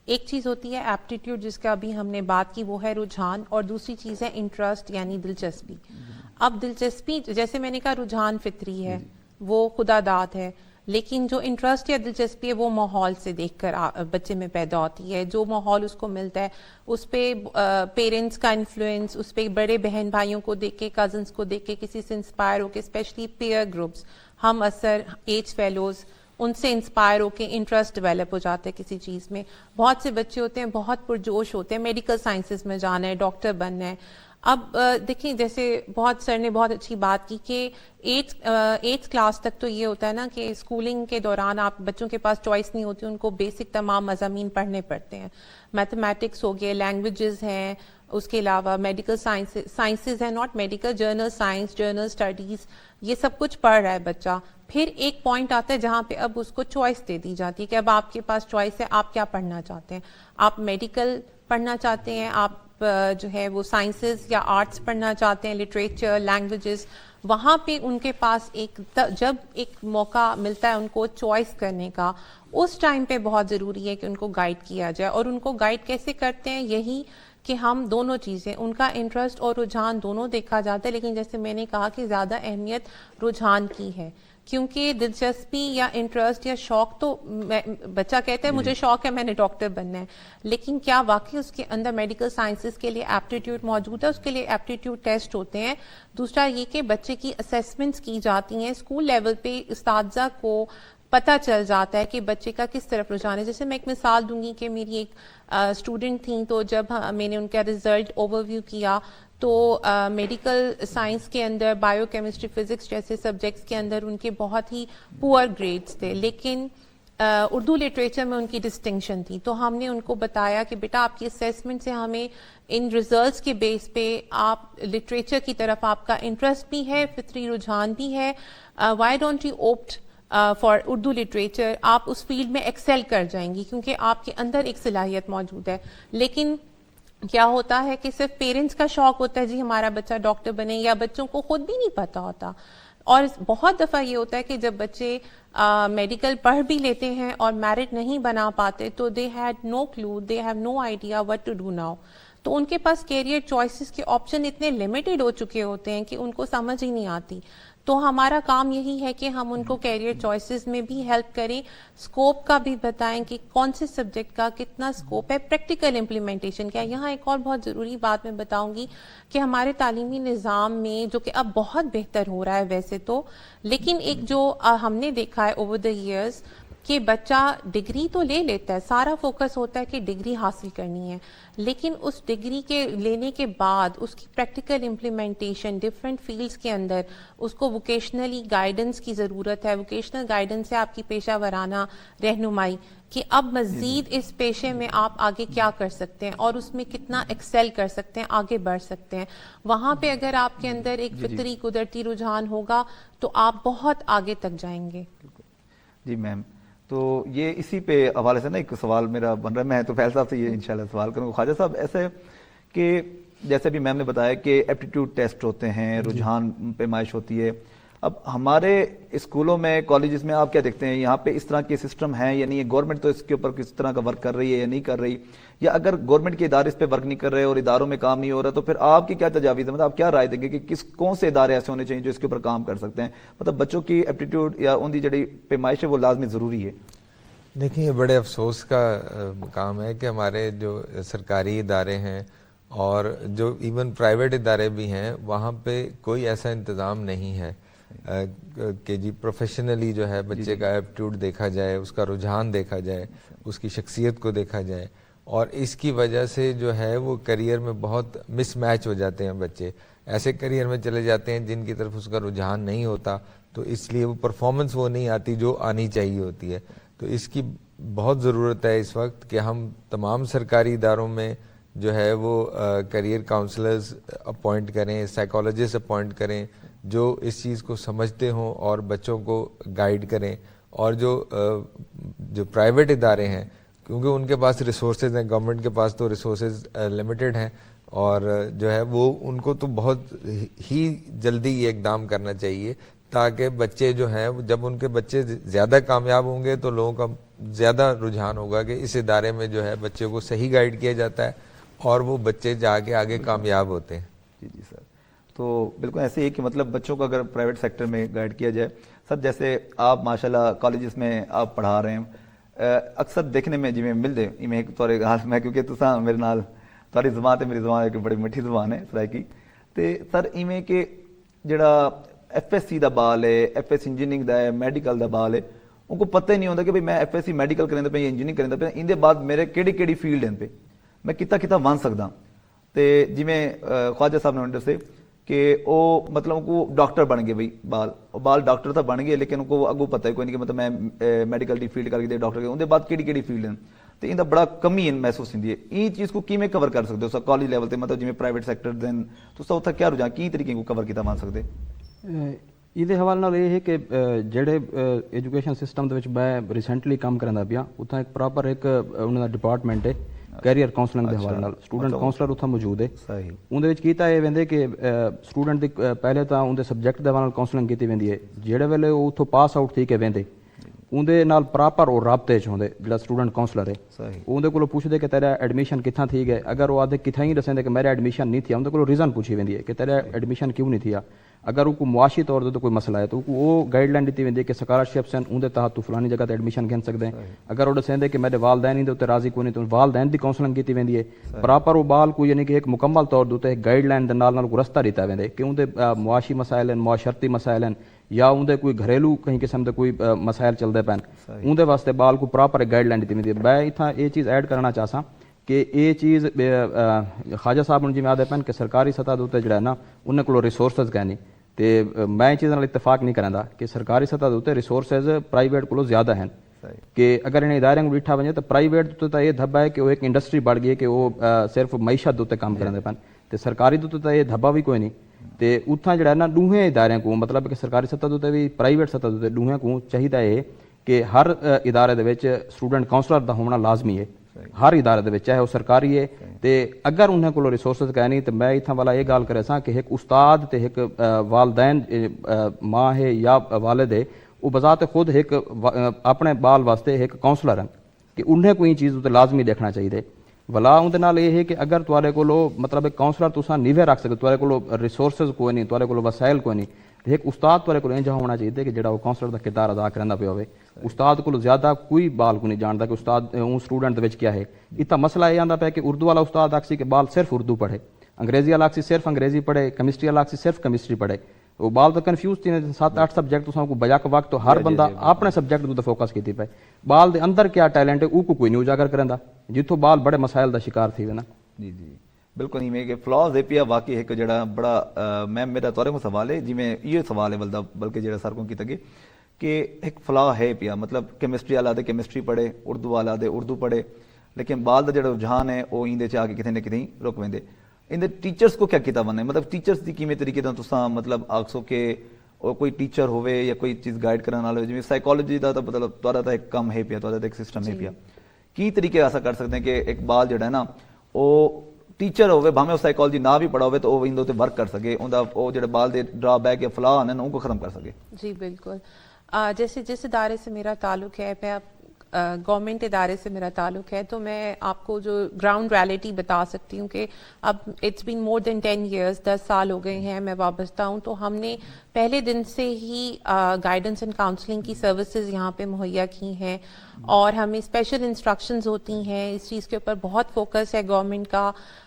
ایک چیز ہوتی ہے ایپٹیٹیوڈ جس کا ابھی ہم نے بات کی وہ ہے رجحان اور دوسری چیز ہے انٹرسٹ یعنی دلچسپی اب دلچسپی جیسے میں نے کہا رجحان فطری ہے وہ خدا داد ہے لیکن جو انٹرسٹ یا دلچسپی ہے وہ ماحول سے دیکھ کر بچے میں پیدا ہوتی ہے جو ماحول اس کو ملتا ہے اس پہ پیرنٹس کا انفلوئنس اس پہ بڑے بہن بھائیوں کو دیکھ کے کزنس کو دیکھ کے کسی سے انسپائر ہو کے اسپیشلی پیئر گروپس ہم اثر ایج فیلوز ان سے انسپائر ہو کے انٹرسٹ ڈیولپ ہو جاتا ہے کسی چیز میں بہت سے بچے ہوتے ہیں بہت پرجوش ہوتے ہیں میڈیکل سائنسز میں جانا ہے ڈاکٹر بننا ہے اب دیکھیں جیسے بہت سر نے بہت اچھی بات کی کہ ایٹھ کلاس تک تو یہ ہوتا ہے نا کہ اسکولنگ کے دوران آپ بچوں کے پاس چوائس نہیں ہوتی ان کو بیسک تمام مضامین پڑھنے پڑتے ہیں میتھمیٹکس ہو گئے لینگویجز ہیں اس کے علاوہ میڈیکل سائنسز ہیں not medical general science general studies یہ سب کچھ پڑھ رہا ہے بچہ پھر ایک پوائنٹ آتا ہے جہاں پہ اب اس کو چوائس دے دی جاتی ہے کہ اب آپ کے پاس چوائس ہے آپ کیا پڑھنا چاہتے ہیں آپ میڈیکل پڑھنا چاہتے ہیں آپ جو ہے وہ سائنسز یا آرٹس پڑھنا چاہتے ہیں لٹریچر لینگویجز وہاں پہ ان کے پاس جب ایک موقع ملتا ہے ان کو چوائس کرنے کا اس ٹائم پہ بہت ضروری ہے کہ ان کو گائیڈ کیا جائے اور ان کو گائیڈ کیسے کرتے ہیں یہی کہ ہم دونوں چیزیں ان کا انٹرسٹ اور رجحان دونوں دیکھا جاتا ہے لیکن جیسے میں نے کہا کہ زیادہ اہمیت رجحان کی ہے کیونکہ دلچسپی یا انٹرسٹ یا شوق تو بچہ کہتا ہے مجھے شوق ہے میں نے ڈاکٹر بننا ہے لیکن کیا واقعی اس کے اندر میڈیکل سائنسز کے لیے ایپٹیٹیوڈ موجود ہے اس کے لیے ایپٹیٹیوڈ ٹیسٹ ہوتے ہیں دوسرا یہ کہ بچے کی اسیسمنٹس کی جاتی ہیں اسکول لیول پہ اساتذہ کو پتہ چل جاتا ہے کہ بچے کا کس طرف رجحان ہے جیسے میں ایک مثال دوں گی کہ میری ایک اسٹوڈنٹ تھیں تو جب میں نے ان کا رزلٹ اوور ویو کیا تو میڈیکل سائنس کے اندر بایو کیمسٹری فزکس جیسے سبجیکٹس کے اندر ان کے بہت ہی پور گریڈز تھے لیکن اردو لٹریچر میں ان کی ڈسٹنکشن تھی تو ہم نے ان کو بتایا کہ بیٹا آپ کی اسیسمنٹ سے ہمیں ان ریزلٹس کے بیس پہ آپ لٹریچر کی طرف آپ کا انٹرسٹ بھی ہے فطری رجحان بھی ہے why don't you opt for Urdu literature آپ اس فیلڈ میں ایکسیل کر جائیں گی کیونکہ آپ کے اندر ایک صلاحیت موجود ہے لیکن کیا ہوتا ہے کہ صرف پیرنٹس کا شوق ہوتا ہے جی ہمارا بچہ ڈاکٹر بنے یا بچوں کو خود بھی نہیں پتا ہوتا اور بہت دفعہ یہ ہوتا ہے کہ جب بچے میڈیکل پڑھ بھی لیتے ہیں اور میرٹ نہیں بنا پاتے تو they had no clue they have no idea what to do now تو ان کے پاس کیریئر چوائسز کے آپشن اتنے لمیٹڈ ہو چکے ہوتے ہیں کہ ان کو سمجھ ہی نہیں آتی تو ہمارا کام یہی ہے کہ ہم ان کو کیریئر چوائسز میں بھی ہیلپ کریں اسکوپ کا بھی بتائیں کہ کون سے سبجیکٹ کا کتنا اسکوپ ہے پریکٹیکل امپلیمنٹیشن کیا یہاں ایک اور بہت ضروری بات میں بتاؤں گی کہ ہمارے تعلیمی نظام میں جو کہ اب بہت بہتر ہو رہا ہے ویسے تو لیکن ایک جو ہم نے دیکھا ہے اوور دا ایئرز کہ بچہ ڈگری تو لے لیتا ہے سارا فوکس ہوتا ہے کہ ڈگری حاصل کرنی ہے لیکن اس ڈگری کے لینے کے بعد اس کی پریکٹیکل امپلیمنٹیشن ڈفرینٹ فیلڈس کے اندر اس کو ووکیشنلی گائیڈنس کی ضرورت ہے ووکیشنل گائیڈنس ہے آپ کی پیشہ ورانہ رہنمائی کہ اب مزید اس پیشے میں آپ آگے کیا کر سکتے ہیں اور اس میں کتنا ایکسیل کر سکتے ہیں آگے بڑھ سکتے ہیں وہاں پہ اگر آپ کے اندر ایک فطری قدرتی رجحان ہوگا تو آپ بہت آگے تک جائیں گے جی میم تو یہ اسی پہ حوالے سے نا ایک سوال میرا بن رہا ہے میں تو فیض صاحب سے یہ انشاءاللہ سوال کروں گا خواجہ صاحب ایسے کہ جیسے بھی میم نے بتایا کہ ایپٹیٹیوڈ ٹیسٹ ہوتے ہیں رجحان پیمائش ہوتی ہے اب ہمارے اسکولوں میں کالجز میں آپ کیا دیکھتے ہیں یہاں پہ اس طرح کے سسٹم ہیں یا نہیں؟ گورنمنٹ تو اس کے اوپر کس طرح کا ورک کر رہی ہے یا نہیں کر رہی، یا اگر گورنمنٹ کے ادارے اس پہ ورک نہیں کر رہے اور اداروں میں کام نہیں ہو رہا تو پھر آپ کی کیا تجاویز ہے؟ مطلب آپ کیا رائے دیں گے کہ کون سے ادارے ایسے ہونے چاہیے جو اس کے اوپر کام کر سکتے ہیں؟ مطلب بچوں کی ایپٹیٹیوڈ یا ان کی جڑی پیمائش ہے وہ لازمی ضروری ہے. دیکھیں یہ بڑے افسوس کا کام ہے کہ ہمارے جو سرکاری ادارے ہیں اور جو ایون پرائیویٹ ادارے بھی ہیں وہاں پہ کوئی ایسا انتظام نہیں ہے کہ جی پروفیشنلی جو ہے بچے کا ایپٹیوڈ دیکھا جائے، اس کا رجحان دیکھا جائے، اس کی شخصیت کو دیکھا جائے. اور اس کی وجہ سے جو ہے وہ کریئر میں بہت مس میچ ہو جاتے ہیں بچے، ایسے کریئر میں چلے جاتے ہیں جن کی طرف اس کا رجحان نہیں ہوتا، تو اس لیے وہ پرفارمنس وہ نہیں آتی جو آنی چاہیے ہوتی ہے. تو اس کی بہت ضرورت ہے اس وقت کہ ہم تمام سرکاری اداروں میں جو ہے وہ کریئر کاؤنسلرز اپوائنٹ کریں، سائیکالوجسٹ اپوائنٹ کریں جو اس چیز کو سمجھتے ہوں اور بچوں کو گائیڈ کریں. اور جو پرائیویٹ ادارے ہیں کیونکہ ان کے پاس ریسورسز ہیں، گورنمنٹ کے پاس تو ریسورسز لمیٹڈ ہیں، اور جو ہے وہ ان کو تو بہت ہی جلدی یہ اقدام کرنا چاہیے تاکہ بچے جو ہیں جب ان کے بچے زیادہ کامیاب ہوں گے تو لوگوں کا زیادہ رجحان ہوگا کہ اس ادارے میں جو ہے بچے کو صحیح گائیڈ کیا جاتا ہے اور وہ بچے جا کے آگے کامیاب ہوتے ہیں. جی سر، تو بالکل ایسے ہی کہ مطلب بچوں کو اگر پرائیویٹ سیکٹر میں گائیڈ کیا جائے. سر جیسے آپ ماشاءاللہ کالجز میں آپ پڑھا رہے ہیں، اکثر دیکھنے میں جی ملتے میں تھوڑے حال میں کیونکہ تصا میرے نال تھوڑی زبان تے میری زبان ایک بڑی میٹھی زبان ہے سرائکی. تے سر ایویں کہ جڑا ایف ایس سی دا بال ہے، ایف ایس انجینئرنگ دا ہے، میڈیکل دا بال ہے، ان کو پتہ ہی نہیں ہوتا کہ بھئی میں ایف ایس سی میڈیکل کریں پہ یا انجینئرنگ کریں پہ ان دے بعد میرے کیڑی فیلڈ ہیں پہ میں کتا ون سکدا. تے جویں خواجہ صاحب نے انڈر سے کہ او مطلب کو ڈاکٹر بن گئے، بھئی بال ڈاکٹر تو بن گئے لیکن ان کو اگوں پتہ ہے کوئی نہیں کہ مطلب میں میڈیکل دی فیلڈ کر کے ڈاکٹر ان دے بعد کیڑی فیلڈ ہیں. تو ان دا بڑا کمی محسوس ہوتی ہے. این چیز کو کیویں کور کر سکتے ہو کالج لیول تے، مطلب جویں پرائیویٹ سیکٹر دین تو اتھا کیا رجحان کی طریقے کو کور کیتا مان سکتے؟ ਇਹਦੇ ਹਵਾਲੇ ਨਾਲ ਇਹ ਹੈ ਕਿ ਜਿਹੜੇ ਐਜੂਕੇਸ਼ਨ ਸਿਸਟਮ ਦੇ ਵਿੱਚ ਮੈਂ ਰੀਸੈਂਟਲੀ ਕੰਮ ਕਰਦਾ ਪਿਆ ਉੱਥਾਂ ਇੱਕ ਪ੍ਰੋਪਰ ਇੱਕ ਉਹਨਾਂ ਦਾ ਡਿਪਾਰਟਮੈਂਟ ਹੈ ਕੈਰੀਅਰ ਕਾਉਂਸਲਿੰਗ ਦੇ ਹਵਾਲੇ ਨਾਲ, ਸਟੂਡੈਂਟ ਕਾਉਂਸਲਰ ਉੱਥਾਂ ਮੌਜੂਦ ਹੈ. ਉਹਦੇ ਵਿੱਚ ਕੀਤਾ ਇਹ ਵੰਦੇ ਕਿ ਸਟੂਡੈਂਟ ਦੀ ਪਹਿਲੇ ਤਾਂ ਉਹਦੇ ਸਬਜੈਕਟ ਦੇ ਹਵਾਲੇ ਨਾਲ ਕਾਉਂਸਲਿੰਗ ਕੀਤੀ ਵੰਦੀ ਹੈ. ਜਿਹੜੇ ਵੇਲੇ ਉਹ ਉੱਥੋਂ ਪਾਸ ਆਊਟ ਥੀ ਕੇ ਵੰਦੇ ਉਹਦੇ ਨਾਲ ਪ੍ਰੋਪਰ ਉਹ ਰਾਬਤੇ 'ਚ ਹੁੰਦੇ ਜਿਹੜਾ ਸਟੂਡੈਂਟ ਕਾਉਂਸਲਰ ਹੈ ਉਹਦੇ ਕੋਲੋਂ ਪੁੱਛਦੇ ਕਿ ਤੇਰਾ ਐਡਮਿਸ਼ਨ ਕਿੱਥਾਂ ਥੀ ਗਏ. ਅਗਰ ਉਹ ਆਦੇ ਕਿੱਥਾਂ ਹੀ ਦੱਸਦੇ ਕਿ ਮੇਰਾ ਐਡਮਿਸ਼ਨ ਨਹੀਂ ਥਿਆ ਉਹਦੇ ਕੋਲੋਂ ਰੀਜ਼ਨ ਪੁੱਛੀ ਵੰਦੀ ਹੈ ਕਿ ਤੇਰਾ ਐਡਮਿਸ਼ਨ ਕਿਉਂ ਨਹੀਂ ਥਿਆ. अगर उनको मुआशी तौर पर कोई मसला है तो वो गाइडलाइन दी वेंदी है कि स्कॉलरशिप्स हैं उनके तहत तू फलानी जगह एडमिशन गिन सकते हैं. अगर वो दसेंदे कि मेरे वालदैन ही दे राजी कोई नहीं तो वालदैन की काउंसलिंग की वेंदी है. प्रॉपर वो बाल को यानी कि एक मुकम्मल तौर पर एक गाइडलाइन के नाल को रस्ता दिता वेंदे कि उनके मुआशी मसाइल हैं, मुआशरती मसाइल हैं या उनके कोई घरेलू कहीं किस्म के कोई मसाइल चलते पैन उनके वास्ते बाल को प्रॉपर एक गाइडलाइन दी वेंदी है. मैं इतना ये चीज़ ऐड करना चाहता कि ये चीज़ ख्वाजा साहब ने जिम्मे आदे पैन कि सरकारी सतह के उत्ते जो ना उन्हें को रिसोर्सिस कहनी तो मैं चीज़ नाल इतफाक नहीं करांदा कि सरकारी सतह के उत्ते रिसोर्सिस प्राइवेट को ज़्यादा हैं कि अगर इन्हें इदारे में डिठा वजे तो प्राइवेट तो ये धब्बा है कि वो एक इंडस्ट्री बढ़ गई है कि वो सिर्फ मईशत के उत्ते काम करेंदे पैन तो सरकारी तो ये धब्बा भी कोई नहीं. तो उत्थां जो ना दूहें इदारे को मतलब कि सरकारी सतह के उत्ते भी प्राइवेट सतह के उत्ते दूहें को चाहिए है कि हर इदारे दे विच स्टूडेंट काउंसलर का होना लाजमी है हर इदारे दे विच, चाहे वो सरकारी है. तो अगर उन्हें को रिसोर्सिस कह नहीं तो मैं इतना वाला ये गल करे कि एक उस्ताद ते एक वालदैन माँ है या वालिद है वो बजाते खुद एक अपने बाल वास्ते एक काउंसलर हैं कि उन्हें कोई चीज़ उत्ते लाजमी देखना चाहिए. भला उनके नाल ये है कि अगर तुहाडे कोलो मतलब एक काउंसलर तुसां नीवे रख सकते, तुहाडे कोलो रिसोर्सिस कोई नहीं, तुहाडे कोलो वसाइल कोई नहीं, तो एक उस्ताद तुहाडे कोल इंज होना चाहिए कि जिहड़ा वो काउंसलर दा किरदार अदा करदा पिया होवे. उस्ताद को ज़्यादा कोई बाल को नहीं जानता कि उस्ताद स्टूडेंट दे विच क्या है. इतना मसला ये आंदा पाया कि उर्दू वाला उस्ताद आखसी कि बाल सिर्फ उर्दू पढ़े, अंग्रेजी वाला आखसी सिर्फ अंग्रेजी पढ़े, केमिस्ट्री वाला आखसी सिर्फ केमिस्ट्री पढ़े. वो बाल तो कन्फ्यूज थी 7-8 सब्जेक्ट को बजाक वक्त तो हर बंदा अपने सब्जेक्ट को फोकस की पे बाल दे अंदर क्या टैलेंट है वो कोई नहीं उजागर करेंदा जितों बाल बड़े मसाइल का शिकार थी ना. जी जी बिल्कुल नहीं कि फ्लॉज है पिया वाकई एक जड़ा बड़ा मैं मेरा तौरे को सवाल है जिमें ये सवाल है बल्कि जड़ा सर को की तके कि एक फ्लॉ है पिया मतलब केमिस्ट्री वाला दे केमिस्ट्री पढ़े, उर्दू वाला दे उर्दू पढ़े, लेकिन बाल का जड़ा रुझान है वो इंदे आके कितने न कितने रुक वेंदे. इन टीचर्स को क्या किया बनना है मतलब टीचर्स की किमें तरीके तुसा मतलब आखसो कि कोई टीचर होवे या कोई चीज़ गाइड करने वाले जिवें साइकोलॉजी का तो मतलब तुहाडा तो एक कम है पिया, तुहाडा तो एक सिस्टम है पिया, की तरीके ऐसा कर सकते हैं कि एक बाल जड़ा है ना वो ਟੀਚਰ ਹੋਵੇ ਭਾਵੇਂ ਉਹ ਸਾਈਕੋਲੋਜੀ ਨਾ ਵੀ ਪੜਾ ਹੋਵੇ ਤਾਂ ਉਹ ਇਹਦੇ ਉੱਤੇ ਵਰਕ ਕਰ ਸਕੇ, ਉਹਦਾ ਉਹ ਜਿਹੜੇ ਬਾਲ ਦੇ ਡਰਾਬੈਕ ਜਾਂ ਫਲਾਹ ਹਨ ਉਹ ਖਤਮ ਕਰ ਸਕੇ। जी बिल्कुल। जैसे जिस इदारे से मेरा ताल्लुक़ है, मैं गवर्नमेंट इदारे से मेरा ताल्लुक़ है, तो मैं आपको जो ग्राउंड रियलिटी बता सकती हूँ कि अब it's been more than 10 years, 10 साल हो गए हैं मैं वाबस्ता हूँ। तो हमने पहले दिन से ही गाइडेंस एंड काउंसलिंग की सर्विसेज यहाँ पे मुहैया की हैं और हमें स्पेशल इंस्ट्रक्शंस होती हैं। इस चीज़ के ऊपर बहुत फोकस है गवर्नमेंट का,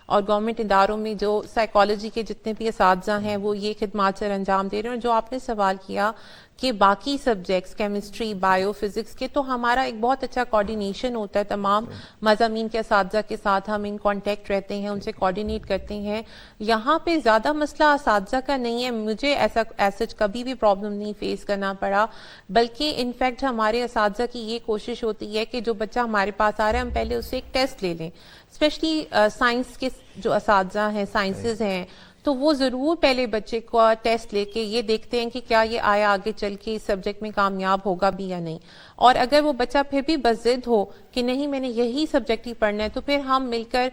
और गवर्नमेंट इदारों में जो साइकोलॉजी के जितने भी असातिज़ा हैं वो ये खिदमात सर अंजाम दे रहे हैं। और जो आपने सवाल किया कि बाकी सब्जेक्ट्स केमिस्ट्री, बायो, फिजिक्स के, तो हमारा एक बहुत अच्छा कोऑर्डिनेशन होता है तमाम मज़ामीन के असातिज़ा के साथ। हम इन कांटेक्ट रहते हैं, उनसे कोऑर्डिनेट करते हैं। यहाँ पे ज़्यादा मसला असातिज़ा का नहीं है, मुझे ऐसा सच कभी भी प्रॉब्लम नहीं फेस करना पड़ा, बल्कि इनफैक्ट हमारे असातिज़ा की ये कोशिश होती है कि जो बच्चा हमारे पास आ रहा है हम पहले उससे एक टेस्ट ले लें। स्पेशली साइंस के जो असातिज़ा हैं, साइंसेज हैं, तो वो ज़रूर पहले बच्चे को टेस्ट लेके ये देखते हैं कि क्या ये आया आगे चल के इस सब्जेक्ट में कामयाब होगा भी या नहीं। और अगर वो बच्चा फिर भी बज़िद हो कि नहीं मैंने यही सब्जेक्ट ही पढ़ना है, तो फिर हम मिलकर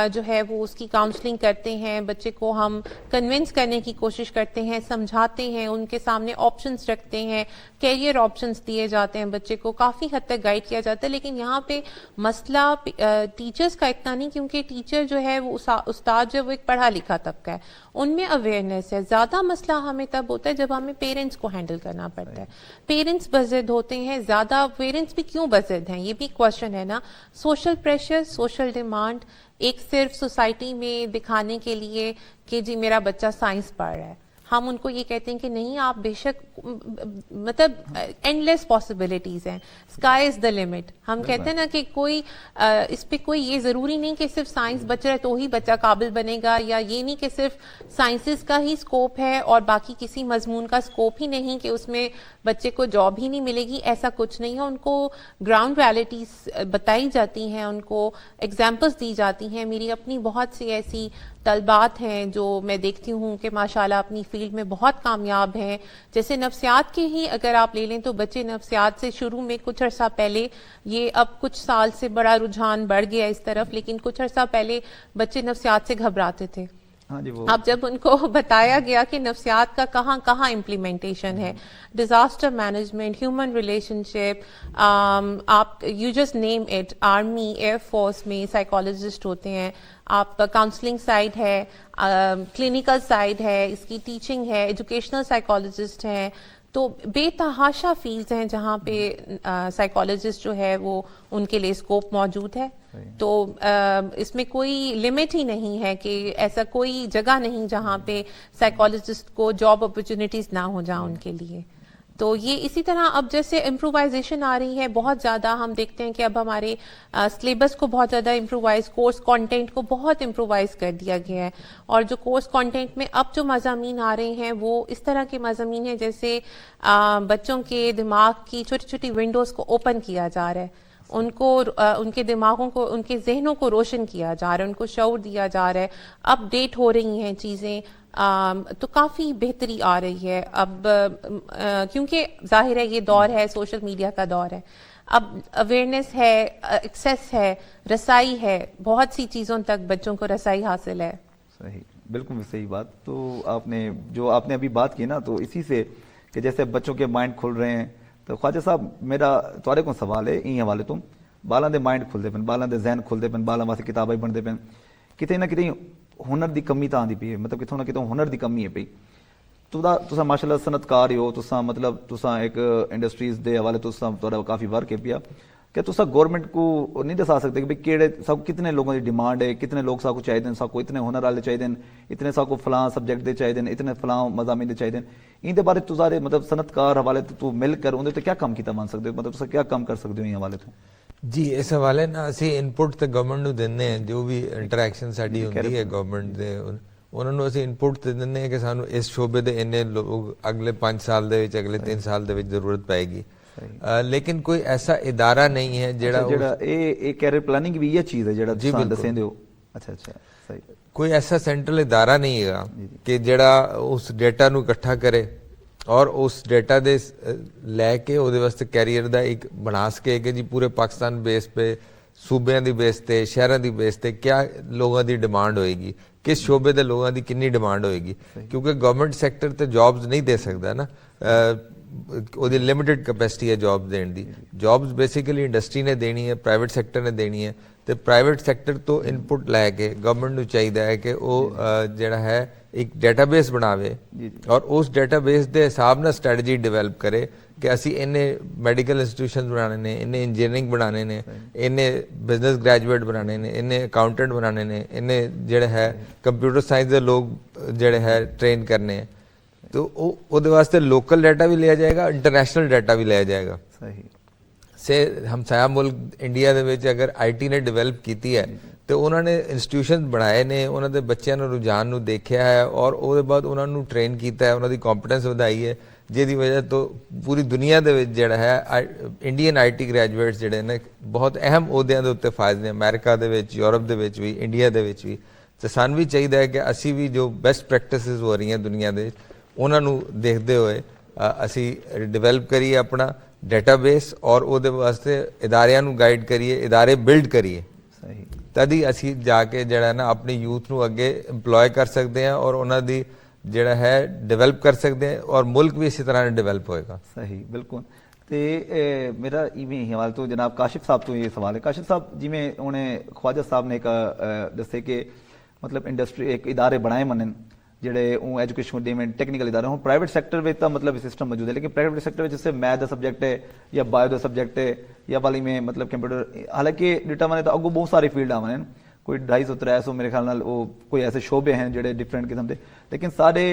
जो है वो उसकी काउंसलिंग करते हैं, बच्चे को हम कन्विंस करने की कोशिश करते हैं, समझाते हैं, उनके सामने ऑप्शंस रखते हैं, कैरियर ऑप्शंस दिए जाते हैं, बच्चे को काफ़ी हद तक गाइड किया जाता है। लेकिन यहाँ पे मसला टीचर्स का इतना नहीं, क्योंकि टीचर जो है वो उस्ताद जो है वो एक पढ़ा लिखा तबका है, उनमें अवेयरनेस है। ज़्यादा मसला हमें तब होता है जब हमें पेरेंट्स को हैंडल करना पड़ता है। पेरेंट्स बज़िद होते हैं, ज़्यादा पेरेंट्स भी क्यों बज़िद हैं ये भी क्वेश्चन है ना। सोशल प्रेशर, सोशल डिमांड, एक सिर्फ सोसाइटी में दिखाने के लिए कि जी मेरा बच्चा साइंस पढ़ रहा है, हम उनको ये कहते हैं कि नहीं आप बेशक, मतलब एंडलेस पॉसिबिलिटीज़ हैं, स्काई इज़ द लिमिट। हम कहते हैं ना कि कोई इस पे कोई ये ज़रूरी नहीं कि सिर्फ साइंस बच रहा है तो ही बच्चा काबिल बनेगा, या ये नहीं कि सिर्फ साइंसेस का ही स्कोप है और बाकी किसी मजमून का स्कोप ही नहीं कि उसमें बच्चे को जॉब ही नहीं मिलेगी, ऐसा कुछ नहीं है। उनको ग्राउंड रियलिटीज़ बताई जाती हैं, उनको एग्जाम्पल्स दी जाती हैं। मेरी अपनी बहुत सी ऐसी तलबात हैं जो मैं देखती हूँ कि माशाल्लाह अपनी फील्ड में बहुत कामयाब हैं। जैसे नफ्सियात के ही अगर आप ले लें तो बच्चे नफ्सियात से शुरू में कुछ अर्सा पहले, ये अब कुछ साल से बड़ा रुझान बढ़ गया इस तरफ, लेकिन कुछ अर्सा पहले बच्चे नफ्सियात से घबराते थे। हाँ जी, वो अब जब उनको बताया गया कि नफ्सियात का कहाँ कहाँ इम्प्लीमेंटेशन है, डिजास्टर मैनेजमेंट, ह्यूमन रिलेशनशिप, आप you just name it, army, air force में साइकोलॉजिस्ट होते हैं, आप काउंसलिंग साइड है, क्लिनिकल साइड है, इसकी टीचिंग है, एजुकेशनल साइकोलॉजिस्ट हैं, तो बेतहाशा फील्ड्स हैं जहाँ पे साइकोलॉजिस्ट जो है वो उनके लिए स्कोप मौजूद है। तो इसमें कोई लिमिट ही नहीं है कि ऐसा कोई जगह नहीं जहाँ पे साइकोलॉजिस्ट को जॉब अपॉर्चुनिटीज़ ना हो जाए उनके लिए। तो ये इसी तरह अब जैसे इम्प्रोवाइजेशन आ रही है बहुत ज़्यादा, हम देखते हैं कि अब हमारे सिलेबस को बहुत ज़्यादा इम्प्रोवाइज, कोर्स कंटेंट को बहुत इम्प्रोवाइज कर दिया गया है। और जो कोर्स कंटेंट में अब जो मज़ामीन आ रहे हैं वो इस तरह के मज़ामीन हैं जैसे बच्चों के दिमाग की छोटी छोटी विंडोज़ को ओपन किया जा रहा है, उनको उनके दिमागों को, उनके जहनों को रोशन किया जा रहा है, उनको शऊर दिया जा रहा है, अपडेट हो रही हैं चीज़ें, तो काफ़ी बेहतरी आ रही है अब, क्योंकि जाहिर है ये दौर है, सोशल मीडिया का दौर है, अब अवेयरनेस है, एक्सेस है, रसाई है, बहुत सी चीज़ों तक बच्चों को रसाई हासिल है। सही, बिल्कुल सही बात। तो आपने अभी बात की ना, तो इसी से कि जैसे बच्चों के माइंड खुल रहे हैं, तो ख्वाजा साहब मेरा तुहाडे को सवाल है इन हवाले तो बालां दे माइंड खुलते पे, बालां दे जहन खुलते पे, बालां वास्ते किताबां बनते पे, किते ना किते हुनर दी कमी तो आंदी पई है, मतलब कितों ना कितों हुनर दी कमी है पई। तुसा माशाल्लाह सनतकार हो, तुसा मतलब तुसा एक इंडस्ट्रीज दे हवाले तुसा तुहाडा काफ़ी वर्क है पिया, क्या तुसा गवर्नमेंट को नहीं दसा सकते कि भाई केड़े सब कितने लोगों की डिमांड है, कितने लोग साको चाहिए, साको इतने हुनर वाले चाहिए, इतने साको फलां सब्जेक्ट दे चाहिए, इतने फलां मज़ामीन दे चाहिए, इनके बारे तुसारे मतलब सनतकार हवाले तो मिलकर उन्हें तो क्या काम किया मान सकते हो, मतलब तुसा क्या काम कर सकते हो इन हवाले तो? जी, इस हवाले ना ਅਸੀਂ ਇਨਪੁਟ ਤੇ ਗਵਰਨਮੈਂਟ ਨੂੰ ਦਿੰਦੇ ਹਾਂ, ਜੋ ਵੀ ਇੰਟਰੈਕਸ਼ਨ ਸਾਡੀ ਹੁੰਦੀ ਹੈ ਗਵਰਨਮੈਂਟ ਦੇ, ਉਹਨਾਂ ਨੂੰ ਅਸੀਂ ਇਨਪੁਟ ਤੇ ਦਿੰਦੇ ਹਾਂ ਕਿ ਸਾਨੂੰ ਇਸ ਸ਼ੋਬੇ ਦੇ ਇੰਨੇ ਲੋਕ ਅਗਲੇ 5 ਸਾਲ ਦੇ ਵਿੱਚ, ਅਗਲੇ 3 ਸਾਲ ਦੇ ਵਿੱਚ ਜ਼ਰੂਰਤ ਪਏਗੀ। लेकिन कोई ऐसा इदारा नहीं है जेड़ा कैरियर प्लानिंग भी ये चीज है जेड़ा ਤੁਸੀਂ ਦੱਸਦੇ ਹੋ। अच्छा सही, कोई ऐसा सेंट्रल इदारा नहीं है कि जेड़ा उस डेटा ਨੂੰ ਇਕੱਠਾ करे और उस डेटा ਦੇ ਲੈ ਕੇ ਉਹਦੇ ਵਾਸਤੇ कैरियर ਦਾ ਇੱਕ ਬਣਾ ਸਕੇ कि जी पूरे पाकिस्तान बेस पे ਸੂਬਿਆਂ ਦੀ ਬੇਸ ਤੇ, ਸ਼ਹਿਰਾਂ ਦੀ ਬੇਸ ਤੇ ਕਿਆ ਲੋਕਾਂ ਦੀ ਡਿਮਾਂਡ ਹੋਏਗੀ, ਕਿਸ ਸ਼ੋਬੇ ਦੇ ਲੋਕਾਂ ਦੀ ਕਿੰਨੀ ਡਿਮਾਂਡ ਹੋਏਗੀ, ਕਿਉਂਕਿ ਗਵਰਨਮੈਂਟ ਸੈਕਟਰ ਤੇ ਜੌਬਸ ਨਹੀਂ ਦੇ ਸਕਦਾ ਨਾ, ਉਹਦੀ ਲਿਮਿਟਿਡ ਕੈਪੈਸਿਟੀ ਹੈ ਜੌਬ ਦੇਣ ਦੀ। ਜੌਬਸ ਬੇਸਿਕਲੀ ਇੰਡਸਟਰੀ ਨੇ ਦੇਣੀ ਹੈ, ਪ੍ਰਾਈਵੇਟ ਸੈਕਟਰ ਨੇ ਦੇਣੀ ਹੈ, ਤੇ ਪ੍ਰਾਈਵੇਟ ਸੈਕਟਰ ਤੋਂ ਇਨਪੁਟ ਲੈ ਕੇ ਗਵਰਨਮੈਂਟ ਨੂੰ ਚਾਹੀਦਾ ਹੈ ਕਿ ਉਹ ਜਿਹੜਾ ਹੈ ਇੱਕ ਡੇਟਾਬੇਸ ਬਣਾਵੇ ਔਰ ਉਸ ਡੇਟਾਬੇਸ ਦੇ ਹਿਸਾਬ ਨਾਲ ਸਟ੍ਰੈਟਜੀ ਡਿਵੈਲਪ ਕਰੇ ਕਿ ਅਸੀਂ ਇੰਨੇ ਮੈਡੀਕਲ ਇੰਸਟੀਟਿਊਸ਼ਨ ਬਣਾਉਣੇ ਨੇ, ਇੰਨੇ ਇੰਜੀਨੀਅਰਿੰਗ ਬਣਾਉਣੇ ਨੇ, ਇੰਨੇ ਬਿਜ਼ਨਸ ਗ੍ਰੈਜੂਏਟ ਬਣਾਉਣੇ ਨੇ, ਇੰਨੇ ਅਕਾਊਂਟੈਂਟ ਬਣਾਉਣੇ ਨੇ, ਇੰਨੇ ਜਿਹੜੇ ਹੈ ਕੰਪਿਊਟਰ ਸਾਇੰਸ ਦੇ ਲੋਕ ਜਿਹੜੇ ਹੈ ਟ੍ਰੇਨ ਕਰਨੇ ਹੈ। तो ਉਹਦੇ ਵਾਸਤੇ ਲੋਕਲ ਡਾਟਾ ਵੀ ਲਿਆ ਜਾਏਗਾ, ਇੰਟਰਨੈਸ਼ਨਲ ਡਾਟਾ ਵੀ ਲਿਆ ਜਾਏਗਾ। ਸਹੀ ਸੇ ਹਮਸਾਇਆ ਮੁਲਕ ਇੰਡੀਆ ਦੇ ਵਿੱਚ ਅਗਰ ਆਈਟੀ ਨੇ ਡਿਵੈਲਪ ਕੀਤੀ ਹੈ ਤੇ ਉਹਨਾਂ ਨੇ ਇੰਸਟੀਟਿਊਸ਼ਨ ਬਣਾਏ ਨੇ, ਉਹਨਾਂ ਦੇ ਬੱਚਿਆਂ ਨੂੰ ਰੁਝਾਨ ਨੂੰ ਦੇਖਿਆ ਹੈ ਔਰ ਉਹਦੇ ਬਾਅਦ ਉਹਨਾਂ ਨੂੰ ਟ੍ਰੇਨ ਕੀਤਾ ਹੈ, ਉਹਨਾਂ ਦੀ ਕੰਪੀਟੈਂਸ ਵਧਾਈ ਹੈ, ਜਿਹਦੀ ਵਜ੍ਹਾ ਤੋਂ ਪੂਰੀ ਦੁਨੀਆ ਦੇ ਵਿੱਚ ਜਿਹੜਾ ਹੈ ਇੰਡੀਅਨ ਆਈਟੀ ਗ੍ਰੈਜੂਏਟਸ ਜਿਹੜੇ ਨੇ ਬਹੁਤ ਅਹਿਮ ਅਹੁਦਿਆਂ ਦੇ ਉੱਤੇ ਫਾਇਜ਼ ਨੇ, ਅਮਰੀਕਾ ਦੇ ਵਿੱਚ, ਯੂਰਪ ਦੇ ਵਿੱਚ ਵੀ, ਇੰਡੀਆ ਦੇ ਵਿੱਚ ਵੀ। ਤੇ ਸਾਨੂੰ ਵੀ ਚਾਹੀਦਾ ਹੈ ਕਿ ਅਸੀਂ ਵੀ ਜੋ ਬੈਸਟ ਪ੍ਰੈਕਟਿਸਿਸ ਹੋ ਰਹੀਆਂ ਦੁਨੀਆ ਦੇ ਵਿੱਚ ਉਹਨਾਂ ਨੂੰ ਦੇਖਦੇ ਹੋਏ ਅਸੀਂ ਡਿਵੈਲਪ ਕਰੀਏ ਆਪਣਾ ਡੇਟਾਬੇਸ ਔਰ ਉਹਦੇ ਵਾਸਤੇ ਇਦਾਰਿਆਂ ਨੂੰ ਗਾਈਡ ਕਰੀਏ, ਇਦਾਰੇ ਬਿਲਡ ਕਰੀਏ। ਸਹੀ ਤਦ ਹੀ ਅਸੀਂ ਜਾ ਕੇ ਜਿਹੜਾ ਨਾ ਆਪਣੀ ਯੂਥ ਨੂੰ ਅੱਗੇ ਇੰਪਲੋਏ ਕਰ ਸਕਦੇ ਹਾਂ ਔਰ ਉਹਨਾਂ ਦੀ ਜਿਹੜਾ ਹੈ ਡਿਵੈਲਪ ਕਰ ਸਕਦੇ ਹਾਂ ਔਰ ਮੁਲਕ ਵੀ ਇਸੇ ਤਰ੍ਹਾਂ ਡਿਵੈਲਪ ਹੋਏਗਾ। ਸਹੀ ਬਿਲਕੁਲ। ਤੇ ਮੇਰਾ ਇਵੇਂ ਹਵਾਲੇ ਤੋਂ ਜਨਾਬ ਕਾਸ਼ਿਫ ਸਾਹਿਬ ਤੋਂ ਇਹ ਸਵਾਲ ਹੈ। ਕਾਸ਼ਿਫ ਸਾਹਿਬ, ਜਿਵੇਂ ਉਹਨੇ ਖਵਾਜਾ ਸਾਹਿਬ ਨੇ ਇੱਕ ਦੱਸੇ ਕਿ ਮਤਲਬ ਇੰਡਸਟਰੀ ਇੱਕ ਇਦਾਰੇ ਬਣਾਏ ਮੰਨਣ ਜਿਹੜੇ ਉਹ ਐਜੂਕੇਸ਼ਨ ਦੇਵੇਂ ਟੈਕਨੀਕਲ ਇਦਾਰੇ। ਹੁਣ ਪ੍ਰਾਈਵੇਟ ਸੈਕਟਰ ਵਿੱਚ ਤਾਂ मतलब सिस्टम मौजूद है, लेकिन प्राइवेट सेक्टर में जैसे मैथ का सब्जेक्ट है या बायो का सब्जेक्ट है या वाली में मतलब कंप्यूटर, हालांकि डेटा मैंने तो अगो बहुत सारी फील्ड आवन कोई 250-300 मेरे ख्याल नाल वो कोई ऐसे शोबे हैं ਜਿਹੜੇ डिफरेंट किस्म ਦੇ, लेकिन सारे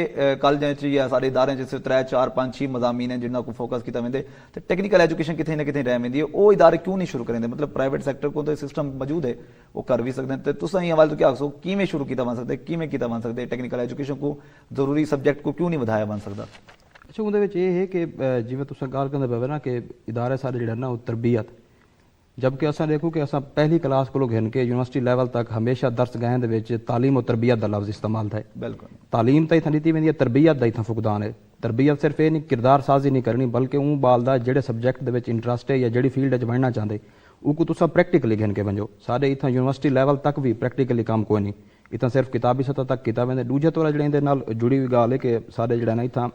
ਕਾਲਜਾਂ 'ਚ ਜਾਂ ਸਾਰੇ ਇਦਾਰਿਆਂ 'ਚ 3 4 5 6 ਮਜ਼ਾਮੀਨ हैं ਜਿਨ੍ਹਾਂ को फोकस ਕੀਤਾ ਵੰਦੇ ਤੇ ਟੈਕਨੀਕਲ ਐਜੂਕੇਸ਼ਨ ਕਿਤੇ ਨਾ ਕਿਤੇ ਰਹਿ ਵੰਦੀ ਹੈ। ਉਹ ਇਦਾਰੇ ਕਿਉਂ ਨਹੀਂ ਸ਼ੁਰੂ ਕਰਿੰਦੇ? मतलब प्राइवेट ਸੈਕਟਰ ਕੋਲ ਤਾਂ ਸਿਸਟਮ ਮੌਜੂਦ ਹੈ, ਉਹ ਕਰ ਵੀ ਸਕਦੇ ਨੇ। ਤੇ ਤੁਸੀਂ ਇਹ ਹਵਾਲੇ ਤੋਂ ਕੀ ਆਖੋ, ਕਿਵੇਂ ਸ਼ੁਰੂ ਕੀਤਾ ਬਣ ਸਕਦਾ, ਕਿਵੇਂ ਕੀਤਾ ਬਣ ਸਕਦਾ ਟੈਕਨੀਕਲ ਐਜੂਕੇਸ਼ਨ को ਜ਼ਰੂਰੀ ਸਬਜੈਕਟ को ਕਿਉਂ ਨਹੀਂ ਵਧਾਇਆ ਬਣ ਸਕਦਾ? ਅੱਛਾ, ਉਹਦੇ ਵਿੱਚ ਇਹ ਹੈ ਕਿ ਜਿਵੇਂ ਤੁਸੀਂ ਗੱਲ ਕਰਦੇ ਪਏ ਨਾ ਕਿ ਇਦਾਰੇ ਸਾਰੇ ਜਿਹੜਾ ਨਾ ਉਹ ਤਰਬੀਅਤ, जबकि असां देखो कि असां पहली क्लास को घिन के यूनिवर्सिटी लेवल तक हमेशा दर्स गए दे विच तालीम और तरबियत का लफ्ज़ इस्तेमाल था। बिल्कुल तालीम तो इतना दी वेंदी है, तरबियत का इतना फुकदान है। तरबियत सिर्फ ये नहीं किरदार साजी नहीं करनी, बल्कि वो बाल दा जेड़े सब्जेक्ट दे विच इंटरस्ट है या जेड़ी फील्ड च बनना चाहते वो तुसा प्रैक्टिकली घिन के वंजो। साडे इतना यूनिवर्सिटी लेवल तक भी प्रैक्टिकली काम कोई नहीं, इतना सिर्फ किताबी सतह तक किता वेंदे। दूजे तौर जेड़े इहदे नाल जुड़ी हुई गल है कि साडे जेड़ा ना इतना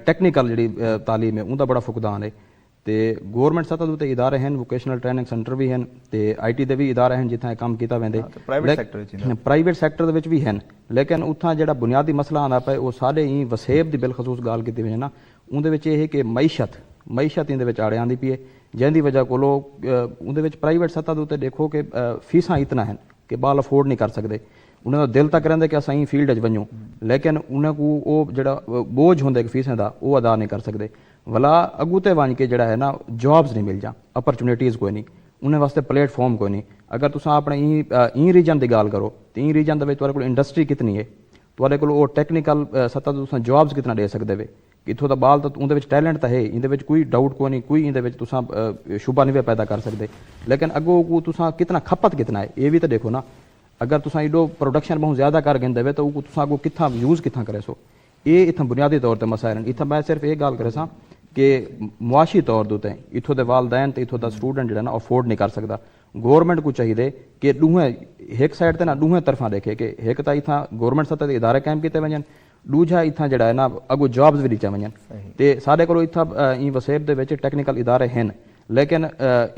टैक्नीकल जी तालीम है उनका बड़ा फुकदान है। ਤੇ ਗੌਰਮੈਂਟ ਸਤਹ ਦੇ ਉੱਤੇ ਇਦਾਰੇ ਹਨ, ਵੋਕੇਸ਼ਨਲ ਟ੍ਰੇਨਿੰਗ ਸੈਂਟਰ ਵੀ ਹਨ ਤੇ ਆਈਟੀ ਦੇ ਵੀ ਇਦਾਰੇ ਹਨ ਜਿੱਥੇ ਕੰਮ ਕੀਤਾ ਵੈਂਦੇ। ਪ੍ਰਾਈਵੇਟ ਸੈਕਟਰ ਦੇ ਵਿੱਚ ਵੀ ਹਨ, ਲੇਕਿਨ ਉੱਥਾਂ ਜਿਹੜਾ ਬੁਨਿਆਦੀ ਮਸਲਾ ਆਉਂਦਾ ਪਿਆ ਉਹ ਸਾਡੇ ਹੀ ਵਸੇਬ ਦੀ ਬਿਲਖਸੂਸ ਗੱਲ ਕੀਤੀ ਵਜੇ ਨਾ ਉਹਦੇ ਵਿੱਚ ਇਹ ਹੈ ਕਿ ਮਈਸ਼ਤ ਇਹਦੇ ਵਿੱਚ ਆੜੇ ਆਉਂਦੀ ਪਈ ਹੈ, ਜਿਹਦੀ ਵਜ੍ਹਾ ਕੋਲੋਂ ਉਹਦੇ ਵਿੱਚ ਪ੍ਰਾਈਵੇਟ ਸਤਹ ਦੇ ਉੱਤੇ ਦੇਖੋ ਕਿ ਫੀਸਾਂ ਇਤਨਾ ਹਨ ਕਿ ਬਾਲ ਅਫੋਰਡ ਨਹੀਂ ਕਰ ਸਕਦੇ। ਉਹਨਾਂ ਦਾ ਦਿਲ ਤੱਕ ਰਹਿੰਦਾ ਕਿ ਅਸਾਂ ਹੀ ਫੀਲਡ 'ਚ ਵੰਜੋ, ਲੇਕਿਨ ਉਹਨਾਂ ਕੋ ਉਹ ਜਿਹੜਾ ਬੋਝ ਹੁੰਦਾ ਕਿ ਫੀਸਾਂ ਦਾ ਉਹ ਅਦਾ ਨਹੀਂ ਕਰ ਸਕਦੇ। भला अगू तो बन के जड़ा है ना जॉब्स नहीं मिल जा, अपॉर्चुनिटीज़ कोई नहीं, उन्हें वास्ते प्लेटफॉर्म कोई नहीं। अगर तुम अपने ई रीजन की गल करो तो ई रीजन के इंडस्ट्री कितनी है, तुहाडे कोल वो टैक्नीकल सतह तुम जॉब्स कितना दे सकते वे, इत्थों दा बाल तो उहदे टैलेंट तो है, इहदे कोई डाउट कोई नहीं, कोई इहदे तुसां शुबा नहीं पैदा कर सकते। लेकिन अगो को तुसां कितना खपत कितना है ये भी तो देखो ना। अगर तुसां एडो प्रोडक्शन बहुत ज़्यादा कर गिनदे वे तो तुसां अगो कितना यूज़ कितना करे सो, ये इतना बुनियादी तौर पर मसाइल। इतना मैं सिर्फ ये गल करे सां कि मुआशी तौर के उत्ते इत्थों के वालदैन तो इत्थों का स्टूडेंट जो ना अफोर्ड नहीं कर सकता। गौरमेंट को चाहिए कि दूहें एक साइड से ना दूहें तरफा देखे कि एक तो इतना गौरमेंट सतह के इदारे कायम किए वजन, दूजा इतना जड़ा है ना अगो जॉब्स भी नीचे वजन। तो साढ़े को इतना वसेब के टैक्नीकल इदारे हैं, लेकिन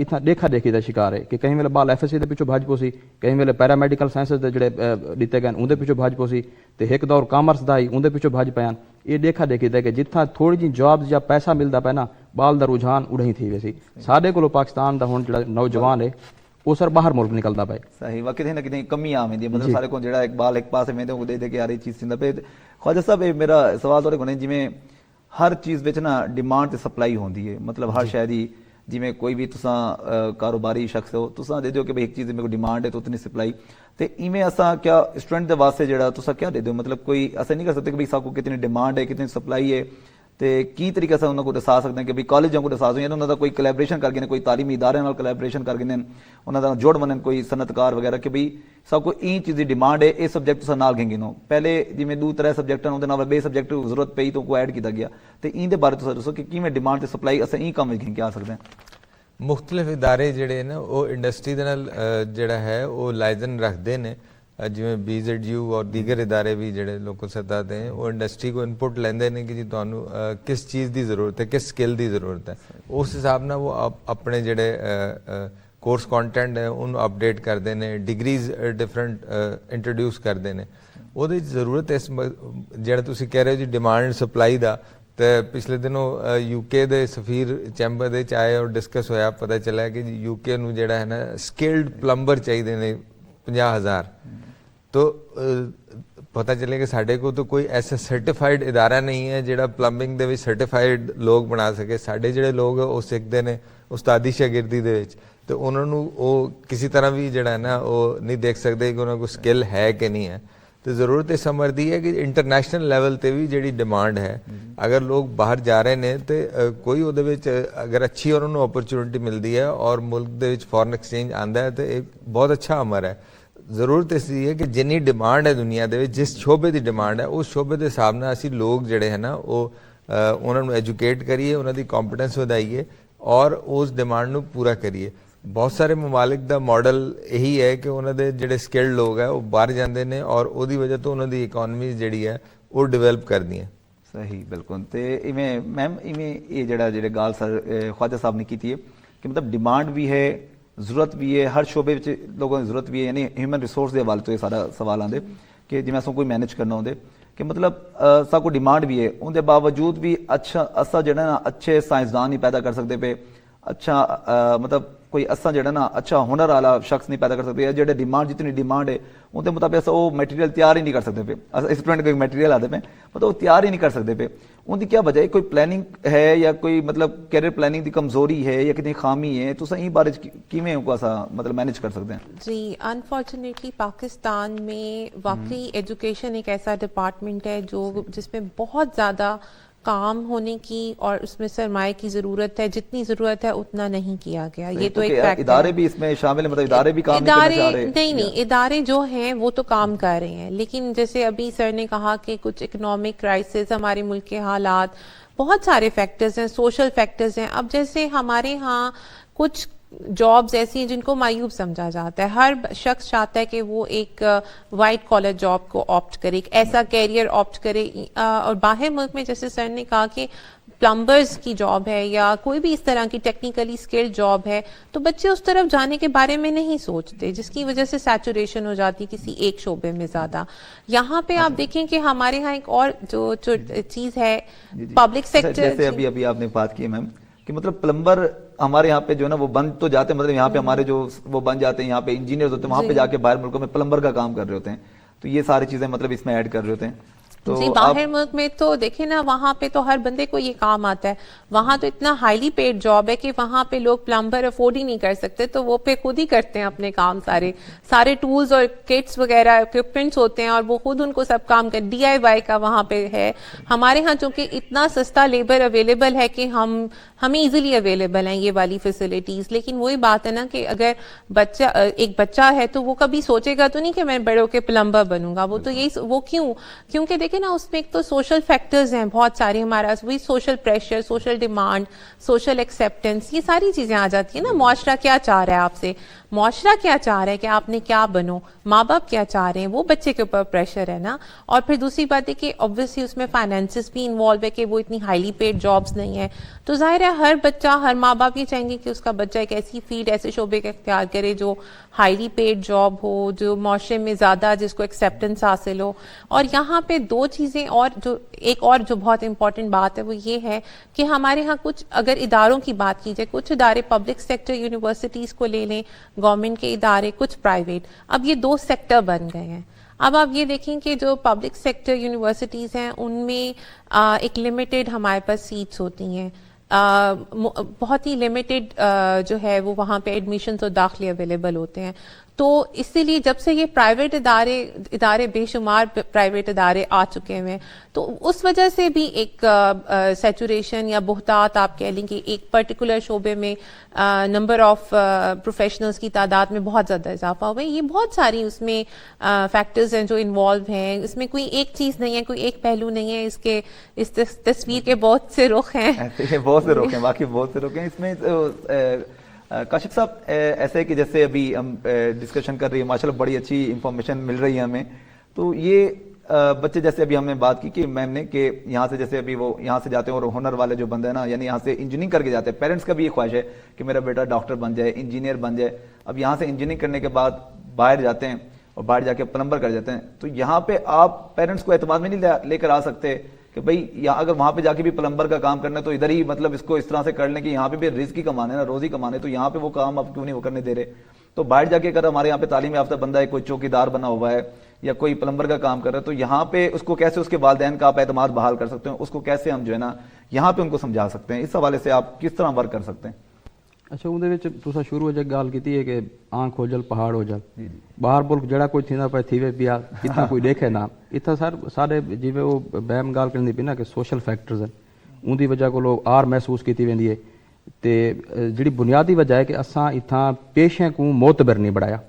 इतना देखा देखी का शिकार है कि कहीं वेले बाल FSC के पिछों भाजपो सी, कहीं वेले पैरामैडिकल साइंसिस के जोड़े दिते गए उनके पिछों भाजपो सी, तो एक दौर कामर्स का ही उनके पिछों भाज पान। ये देखा देखी था कि जितना थोड़ी जी जॉब्स या पैसा मिलता पै ना बाल का रुझान उड़ही थी वैसी। साढ़े को पाकिस्तान का हुण जो नौजवान है वो सर बाहर मुल्क निकलता पे। सही वा कितने ना कितने कमी आ वेंदी, मतलब सारे को जेड़ा एक बाल एक पास वेंदे दे दे के यार ये चीज़ सिंदा पे। ख्वाजा साहब मेरा सवाल थोड़े कोने जिवें हर चीज़ विच ना डिमांड ते सप्लाई होंदी है, मतलब हर शय दी जिवें कोई भी तुसां कारोबारी शख्स हो तुसां दे दो कि भाई एक चीज़ मेरे को डिमांड है तो उतनी सप्लाई, तो इवें असां क्या स्टूडेंट के वास्ते जेड़ा तुसां क्या दे दो, मतलब कोई असें नहीं कर सकते कि भाई साको कितनी डिमांड है कितनी सप्लाई है, तो की तरीके से उन्होंने दसा सकते हैं कि भाई कॉलेजों को दसा सकते हैं कोई कोलैबोरेशन कर गए, कोई तालीमी इदारे नाल कोलैबोरेशन कर गए, उन्होंने जोड़ बने कोई सनतकार वगैरह कि भाई सबको ई चीज़ की डिमांड है, ये सब्जेक्ट तुसां नाल घेंगे नो पहले जिवें 2-3 सब्जेक्ट उहदे नाल बे सब्जेक्ट जरूरत पई तो कोई ऐड किया गया, तो इहदे बारे तुसां दसो कि किवें डिमांड ते सप्लाई असें ई काम घें के आ सकते हैं? ਮੁxtਲਿਫ ਇਦਾਰੇ ਜਿਹੜੇ ਨੇ ਉਹ ਇੰਡਸਟਰੀ ਦੇ ਨਾਲ ਜਿਹੜਾ ਹੈ ਉਹ ਲਾਇਜ਼ਨ ਰੱਖਦੇ ਨੇ, ਜਿਵੇਂ BZU ਔਰ ਦੀਗਰ ਇਦਾਰੇ ਵੀ ਜਿਹੜੇ ਲੋਕਲ ਸਤਹ ਤੇ ਉਹ ਇੰਡਸਟਰੀ ਕੋ ਇਨਪੁਟ ਲੈਂਦੇ ਨੇ ਕਿ ਜੀ ਤੁਹਾਨੂੰ ਕਿਸ ਚੀਜ਼ ਦੀ ਜ਼ਰੂਰਤ ਹੈ, ਕਿਸ ਸਕਿੱਲ ਦੀ ਜ਼ਰੂਰਤ ਹੈ, ਉਸ ਹਿਸਾਬ ਨਾਲ ਉਹ ਆਪਣੇ ਜਿਹੜੇ ਕੋਰਸ ਕੰਟੈਂਟ ਹੈ ਉਹਨੂੰ ਅਪਡੇਟ ਕਰਦੇ ਨੇ, ਡਿਗਰੀਜ਼ ਡਿਫਰੈਂਟ ਇੰਟਰੋਡਿਊਸ ਕਰਦੇ ਨੇ। ਉਹਦੀ ਜ਼ਰੂਰਤ ਇਸ ਜਿਹੜਾ ਤੁਸੀਂ ਕਹਿ ਰਹੇ ਹੋ ਜੀ ਡਿਮਾਂਡ ਸਪਲਾਈ ਦਾ, ਤੇ ਪਿਛਲੇ ਦਿਨੋਂ UK ਦੇ ਸਫੀਰ ਚੈਂਬਰ ਦੇ ਚ ਆਏ ਔਰ ਡਿਸਕਸ ਹੋਇਆ, ਪਤਾ ਚੱਲਿਆ ਕਿ UK ਨੂੰ ਜਿਹੜਾ ਹੈ ਨਾ ਸਕਿਲਡ ਪਲੰਬਰ ਚਾਹੀਦੇ ਨੇ 50,000। तो पता चले कि साढ़े को तो कोई ऐसा सर्टिफाइड इदारा नहीं है ਜਿਹੜਾ ਪਲੰਬਿੰਗ ਦੇ ਵਿੱਚ ਸਰਟੀਫਾਈਡ ਲੋਕ ਬਣਾ ਸਕੇ। ਸਾਡੇ ਜਿਹੜੇ ਲੋਕ ਉਹ ਸਿੱਖਦੇ ਨੇ ਉਸਤਾਦੀ ਸ਼ਾਗਿਰਦੀ ਦੇ ਵਿੱਚ, ਤੇ ਉਹਨਾਂ ਨੂੰ ਉਹ ਕਿਸੇ ਤਰ੍ਹਾਂ ਵੀ ਜਿਹੜਾ ਹੈ ਨਾ ਉਹ ਨਹੀਂ ਦੇਖ ਸਕਦੇ ਕਿ ਉਹਨਾਂ ਕੋਲ ਸਕਿੱਲ ਹੈ ਕਿ ਨਹੀਂ ਹੈ। ਤੇ ਜ਼ਰੂਰਤ ਇਸ ਸਮਝਦੀ ਹੈ ਕਿ ਇੰਟਰਨੈਸ਼ਨਲ ਲੈਵਲ ਤੇ ਵੀ ਜਿਹੜੀ ਡਿਮਾਂਡ ਹੈ, ਅਗਰ ਲੋਕ ਬਾਹਰ ਜਾ ਰਹੇ ਨੇ ਤੇ ਕੋਈ ਉਹਦੇ ਵਿੱਚ ਅਗਰ ਅੱਛੀ ਉਹਨਾਂ ਨੂੰ ਓਪਰਚੁਨਿਟੀ ਮਿਲਦੀ ਹੈ ਔਰ ਮੁਲਕ ਦੇ ਵਿੱਚ ਫੋਰਨ ਐਕਸਚੇਂਜ ਆਉਂਦਾ ਹੈ ਤੇ ਇੱਕ ਬਹੁਤ ਅੱਛਾ ਅਮਰ ਹੈ। ਜ਼ਰੂਰਤ ਇਸ ਦੀ ਹੈ ਕਿ ਜਿੰਨੀ ਡਿਮਾਂਡ ਹੈ ਦੁਨੀਆ ਦੇ ਵਿੱਚ, ਜਿਸ ਸ਼ੋਬੇ ਦੀ ਡਿਮਾਂਡ ਹੈ ਉਸ ਸ਼ੋਬੇ ਦੇ ਹਿਸਾਬ ਨਾਲ ਅਸੀਂ ਲੋਕ ਜਿਹੜੇ ਹੈ ਨਾ ਉਹ ਉਹਨਾਂ ਨੂੰ ਐਜੂਕੇਟ ਕਰੀਏ, ਉਹਨਾਂ ਦੀ ਕੰਪੀਟੈਂਸ ਵਧਾਈਏ ਔਰ ਉਸ ਡਿਮਾਂਡ ਨੂੰ ਪੂਰਾ ਕਰੀਏ। ਬਹੁਤ ਸਾਰੇ ਮਮਾਲਿਕ ਦਾ ਮਾਡਲ ਇਹੀ ਹੈ ਕਿ ਉਹਨਾਂ ਦੇ ਜਿਹੜੇ ਸਕਿਲਡ ਲੋਕ ਹੈ ਉਹ ਬਾਹਰ ਜਾਂਦੇ ਨੇ ਔਰ ਉਹਦੀ ਵਜ੍ਹਾ ਤੋਂ ਉਹਨਾਂ ਦੀ ਇਕਨੋਮੀ ਜਿਹੜੀ ਹੈ ਉਹ ਡਿਵੈਲਪ ਕਰਦੀਆਂ। ਸਹੀ, ਬਿਲਕੁਲ। ਤੇ ਇਵੇਂ ਮੈਮ ਇਵੇਂ ਇਹ ਜਿਹੜੇ ਗੱਲ ਸਰ ਖਵਾਜਾ ਸਾਹਿਬ ਨੇ ਕੀਤੀ ਹੈ ਕਿ ਮਤਲਬ ਡਿਮਾਂਡ ਵੀ ਹੈ, ਜ਼ਰੂਰਤ ਵੀ ਹੈ, ਹਰ ਸ਼ੋਬੇ ਵਿੱਚ ਲੋਕਾਂ ਦੀ ਜ਼ਰੂਰਤ ਵੀ ਹੈ। ਯਾਨੀ ਹਿਊਮਨ ਰਿਸੋਰਸ ਦੇ ਹਵਾਲੇ ਤੋਂ ਇਹ ਸਾਰਾ ਸਵਾਲ ਆਉਂਦੇ ਕਿ ਜਿਵੇਂ ਅਸੀਂ ਕੋਈ ਮੈਨੇਜ ਕਰਨਾ ਹੁੰਦੇ ਕਿ ਮਤਲਬ ਸਾ ਕੋਈ ਡਿਮਾਂਡ ਵੀ ਹੈ, ਉਹਦੇ ਬਾਵਜੂਦ ਵੀ ਅੱਛਾ ਅਸਾਂ ਜਿਹੜਾ ਨਾ ਅੱਛੇ ਸਾਇੰਸਦਾਨ ਨਹੀਂ ਪੈਦਾ ਕਰ ਸਕਦੇ ਪਏ, ਅੱਛਾ ਮਤਲਬ ਕੋਈ ਅਸਾਂ ਜਿਹੜਾ ਨਾ ਅੱਛਾ ਹੁਨਰ ਵਾਲਾ ਸ਼ਖਸ ਨਹੀਂ ਪੈਦਾ ਕਰ ਸਕਦੇ। ਜਿਹੜੇ ਡਿਮਾਂਡ ਜਿਤਨੀ ਡਿਮਾਂਡ ਹੈ ਉਹਦੇ ਮੁਤਾਬਿਕ ਅਸਾਂ ਉਹ ਮਟੀਰੀਅਲ ਤਿਆਰ ਹੀ ਨਹੀਂ ਕਰ ਸਕਦੇ ਪਏ। ਸਟੂਡੈਂਟ ਕੋਈ ਮਟੀਰੀਅਲ ਆਦੇ ਪਏ ਮਤਲਬ ਉਹ ਤਿਆਰ ਹੀ ਨਹੀਂ ਕਰ ਸਕਦੇ ਪਏ। ਉਹਦੀ ਕੀ ਵਜ੍ਹਾ ਹੈ? ਕੋਈ ਪਲੈਨਿੰਗ ਹੈ ਜਾਂ ਕੋਈ मतलब कैरियर प्लानिंग की कमजोरी है या कितनी खामी है? तो सही बारे किमें ऐसा मतलब मैनेज कर सकते हैं? जी, अनफॉर्चुनेटली पाकिस्तान में वाकई एजुकेशन एक ऐसा डिपार्टमेंट है जो जिसमें बहुत ज़्यादा काम होने की और उसमें सरमाए की ज़रूरत है, जितनी ज़रूरत है उतना नहीं किया गया। ये तो एक फैक्ट है। इदारे भी इसमें शामिल है, मतलब इदारे भी काम नहीं करना चाह रहे? नहीं, इदारे जो हैं वो तो काम कर रहे हैं, लेकिन जैसे अभी सर ने कहा कि कुछ इकोनॉमिक क्राइसिस, हमारे मुल्क के हालात, बहुत सारे फैक्टर्स हैं, सोशल फैक्टर्स हैं। अब जैसे हमारे यहाँ कुछ जॉब्स ऐसी हैं जिनको मायूब समझा जाता है। हर शख्स चाहता है कि वो एक वाइट कॉलर जॉब को ऑप्ट करे, एक ऐसा कैरियर ऑप्ट करे। और बाहर मुल्क में जैसे सर ने कहा कि प्लम्बर्स की जॉब है या कोई भी इस तरह की टेक्निकली स्किल्ड जॉब है, तो बच्चे उस तरफ जाने के बारे में नहीं सोचते, जिसकी वजह से सैचुरेशन हो जाती है किसी एक शोबे में ज़्यादा। यहाँ पे आप देखें कि हमारे यहाँ एक और जो चीज़ है पब्लिक सेक्टर, जैसे अभी आपने बात की मैम कि मतलब प्लम्बर हमारे यहाँ पे जो है ना वो बन तो जाते हैं, मतलब यहाँ पे हमारे जो वो बन जाते हैं, यहाँ पे इंजीनियर्स होते हैं, वहाँ पे जाके बाहर मुल्कों में प्लम्बर का काम कर रहे होते हैं। तो ये सारी चीजें मतलब इसमें ऐड कर रहे होते हैं। तो जी, बाहर मुल्क में तो देखे ना, वहाँ पे तो हर बंदे को ये काम आता है। वहाँ तो इतना हाईली पेड जॉब है कि वहाँ पे लोग प्लम्बर अफोर्ड ही नहीं कर सकते, तो वो पे खुद ही करते हैं अपने काम। सारे टूल्स और किट्स वगैरह इक्विपमेंट्स होते हैं और वो खुद उनको सब काम कर DIY का वहाँ पे है। हमारे यहाँ चूंकि इतना सस्ता लेबर अवेलेबल है कि हमें इजीली अवेलेबल हैं ये वाली फैसिलिटीज। लेकिन वही बात है ना कि अगर एक बच्चा है तो वो कभी सोचेगा तो नहीं कि मैं बड़े होकर प्लम्बर बनूंगा। वो तो यही, वो क्योंकि देखिए ना उसमें एक तो सोशल फैक्टर्स हैं बहुत सारे हमारा, वही social pressure, social demand, social acceptance, ये सारी चीजें आ जाती है ना। मुआशरा क्या चाह रहा है आपसे, मुआशरा क्या चाह रहा है कि आपने क्या बनो, माँ बाप क्या चाह रहे हैं, वो बच्चे के ऊपर प्रेशर है ना। और फिर दूसरी बात है कि ऑब्वियसली उसमें फाइनेंसेस भी इन्वॉल्व है कि वो इतनी हाईली पेड जॉब्स नहीं है। तो जाहिर है हर बच्चा, हर माँ बाप ये चाहेंगे कि उसका बच्चा एक ऐसी फील्ड, ऐसे शोबे का इख्तियार करे जो हाईली पेड जॉब हो, जो माशरे में ज़्यादा जिसको एक्सेप्टेंस हासिल हो। और यहाँ पे दो चीज़ें और जो बहुत इंपॉर्टेंट बात है वो ये है कि हमारे यहाँ कुछ, अगर इदारों की बात की जाए, कुछ इदारे पब्लिक सेक्टर यूनिवर्सिटीज़ को ले लें, गवर्नमेंट के इदारे, कुछ प्राइवेट, अब ये दो सेक्टर बन गए हैं। अब आप ये देखें कि जो पब्लिक सेक्टर यूनिवर्सिटीज़ हैं उनमें एक लिमिटेड हमारे पास सीट्स होती हैं, बहुत ही लिमिटेड जो है वो वहाँ पे एडमिशन्स और दाखिले अवेलेबल होते हैं। तो इसीलिए जब से ये प्राइवेट इदारे बेशुमार प्राइवेट इदारे आ चुके हुए हैं, तो उस वजह से भी एक सैचुरेशन या बहुतात आप कह लें कि एक पर्टिकुलर शोबे में नंबर ऑफ प्रोफेशनल्स की तादाद में बहुत ज़्यादा इजाफा हुआ है। ये बहुत सारी उसमें फैक्टर्स हैं जो इन्वॉल्व हैं। इसमें कोई एक चीज़ नहीं है, कोई एक पहलू नहीं है। इस तस्वीर के बहुत से रुख हैं, बहुत से रुख हैं, बाकी बहुत से रुख हैं। इसमें काशिफ साहब, ऐसे कि जैसे अभी हम डिस्कशन कर रही है, माशाल्लाह बड़ी अच्छी इंफॉर्मेशन मिल रही है हमें, तो ये बच्चे जैसे अभी हमने बात की कि मैम ने कि यहाँ से जैसे अभी वो यहाँ से जाते हैं और हुनर वाले जो बंदे हैं ना, यानी यहाँ से इंजीनियरिंग करके जाते हैं, पेरेंट्स का भी ये ख्वाहिश है कि मेरा बेटा डॉक्टर बन जाए, इंजीनियर बन जाए। अब यहाँ से इंजीनियरिंग करने के बाद बाहर जाते हैं और बाहर जाके प्लम्बर कर जाते हैं, तो यहाँ पे आप पेरेंट्स को एतमाद में नहीं लेकर आ सकते कि भाई यहाँ अगर वहाँ पे जाके भी प्लम्बर का काम करना है तो इधर ही मतलब इसको इस तरह से कर लें कि यहाँ पे भी रिस्क ही कमाने ना, रोजी कमाने, तो यहाँ पे वो काम आप क्यों नहीं वो करने दे रहे। तो बाहर जाके अगर हमारे यहाँ पे तालीम याफ्ता बंदा है, कोई चौकीदार बना हुआ है या कोई प्लम्बर का काम कर रहा है, तो यहाँ पे उसको कैसे उसके वालिदैन का आप एतमाद बहाल कर सकते हैं, उसको कैसे हम जो है ना यहाँ पे उनको समझा सकते हैं, इस हवाले से आप किस तरह वर्क कर सकते हैं? अच्छा, ਉਹਦੇ ਵਿੱਚ ਤੁਸੀਂ ਸ਼ੁਰੂ ਵਿੱਚ ਗੱਲ ਕੀਤੀ ਹੈ ਕਿ ਆਂਖ ਹੋ ਜਲ ਪਹਾੜ ਹੋ ਜਲ। ਬਾਹਰ ਮੁਲਕ ਜਿਹੜਾ ਕੋਈ ਥੀਂਦਾ ਪਿਆ ਥੀਵੇ ਪਿਆ, ਇੱਥਾ ਕੋਈ ਦੇਖੇ ਨਾ। ਇੱਥਾ ਸਰ ਸਾਰੇ ਜਿਵੇਂ ਉਹ ਬੈਮ ਗੱਲ ਕਰਨ ਦੀ ਪਈ ਨਾ ਕਿ ਸੋਸ਼ਲ ਫੈਕਟਰਸ ਹਨ, ਉਹਦੀ ਵਜ੍ਹਾ ਕੋਲੋਂ ਆਰ ਮਹਿਸੂਸ ਕੀਤੀ वेंदी है। ਤੇ ਜਿਹੜੀ ਬੁਨਿਆਦੀ ਵਜ੍ਹਾ ਹੈ ਕਿ ਅਸਾਂ ਇੱਥਾਂ ਪੇਸ਼ਿਆਂ ਨੂੰ ਮੋਤਬਰ ਨਹੀਂ ਬਣਾਇਆ।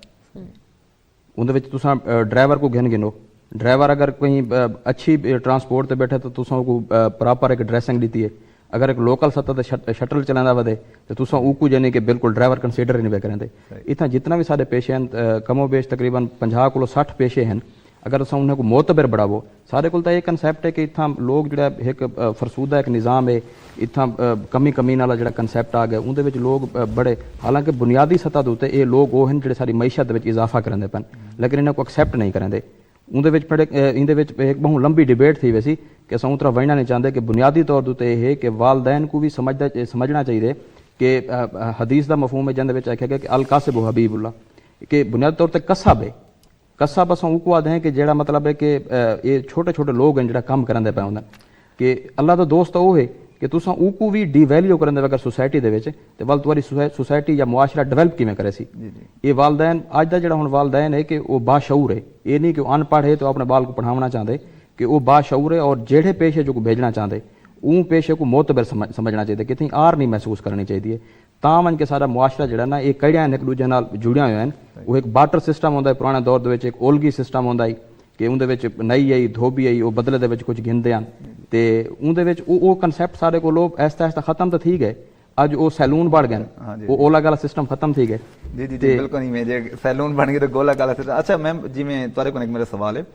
ਉਹਦੇ ਵਿੱਚ ਤੁਸੀਂ ਡਰਾਈਵਰ को गिनो, ड्राइवर अगर कहीं अच्छी ट्रांसपोर्ट से बैठे तो तुसा को प्रॉपर एक ड्रेसिंग दी है। अगर एक लोकल सतह ते शटल चलाना वधे तो तुसा ऊकू जाने कि बिल्कुल ड्राइवर कंसीडर नहीं करेंगे। इतना जितना भी सारे पेशे हैं कमो बेश तकरीबन 50 को 60 पेशे हैं, अगर तुम उन्हें को मोतबर बढ़ावो। सारे को ये कंसैप्ट है कि इतना लोग जो एक फरसूदा एक निज़ाम है, इतना कमी कमी वाला जो कंसैप्ट आ गया उनके लोग बड़े, हालांकि बुनियादी सतह के उत्ते ये लोग वो हैं जो सारी मैशत में इजाफा करेंगे पैन, लेकिन इन्हें को एक्सैप्ट नहीं करेंगे। उनके एक बहुत लंबी डिबेट थी वैसी कि अस उस तरह वढ़ना नहीं चाहते कि बुनियादी तौर पर यह है कि वालदैन को भी समझना चाहिए कि हदीस का मफहूम है जिंदे आख्या गया कि अल कासिब हबीबुल्लाह, कि बुनियादी तौर पर कसब है। कसब अस उनको आते हैं कि जेड़ा मतलब है कि ये छोटे छोटे लोग हैं जो काम करेंगे पे होंगे कि अल्लाह का दोस्त वो है कि तुसा उनको भी डिवैल्यू करेंगे अगर सोसाइटी दे विच ते वल तुम्हारी सोसाइटी या मुआशरा डेवलप किवें करे सी। ये वालदैन अज दा जेड़ा हुण वालदैन है कि वो बाशऊर है, ये नहीं कि वो अनपढ़ है तो अपने बाल को पढ़ावना चाहते, कि वो बाशऊर है और जेड़े पेशे जो को भेजना चाहते उन पेशे को मोतबर समझना चाहिए, कितनी आर नहीं महसूस करनी चाहिए। तां के सारा मुआशरा जो ना ये कड़ियां एक दूजे नाल जुड़िया हुए हैं। वो एक बाटर सिस्टम होंदा है पुराने दौर दे विच, एक ओलगी सिस्टम होंदा है कि उनदे विच नई आई धोबी आई वो बदले दे विच कुछ गिनदे हैं ते उनदे विच वो कंसैप्ट सारे को लोग ऐसा ऐसा खत्म तो थी गए। अज वो सैलून बढ़ गए, वो ओला गाला सिस्टम खत्म थी गए। जी जी जी बिल्कुल नहीं, मैं जे सैलून बन गए तो गोला गाला सिस्टम। अच्छा मैम जिवें तुहाडे कोल एक मेरा सवाल है,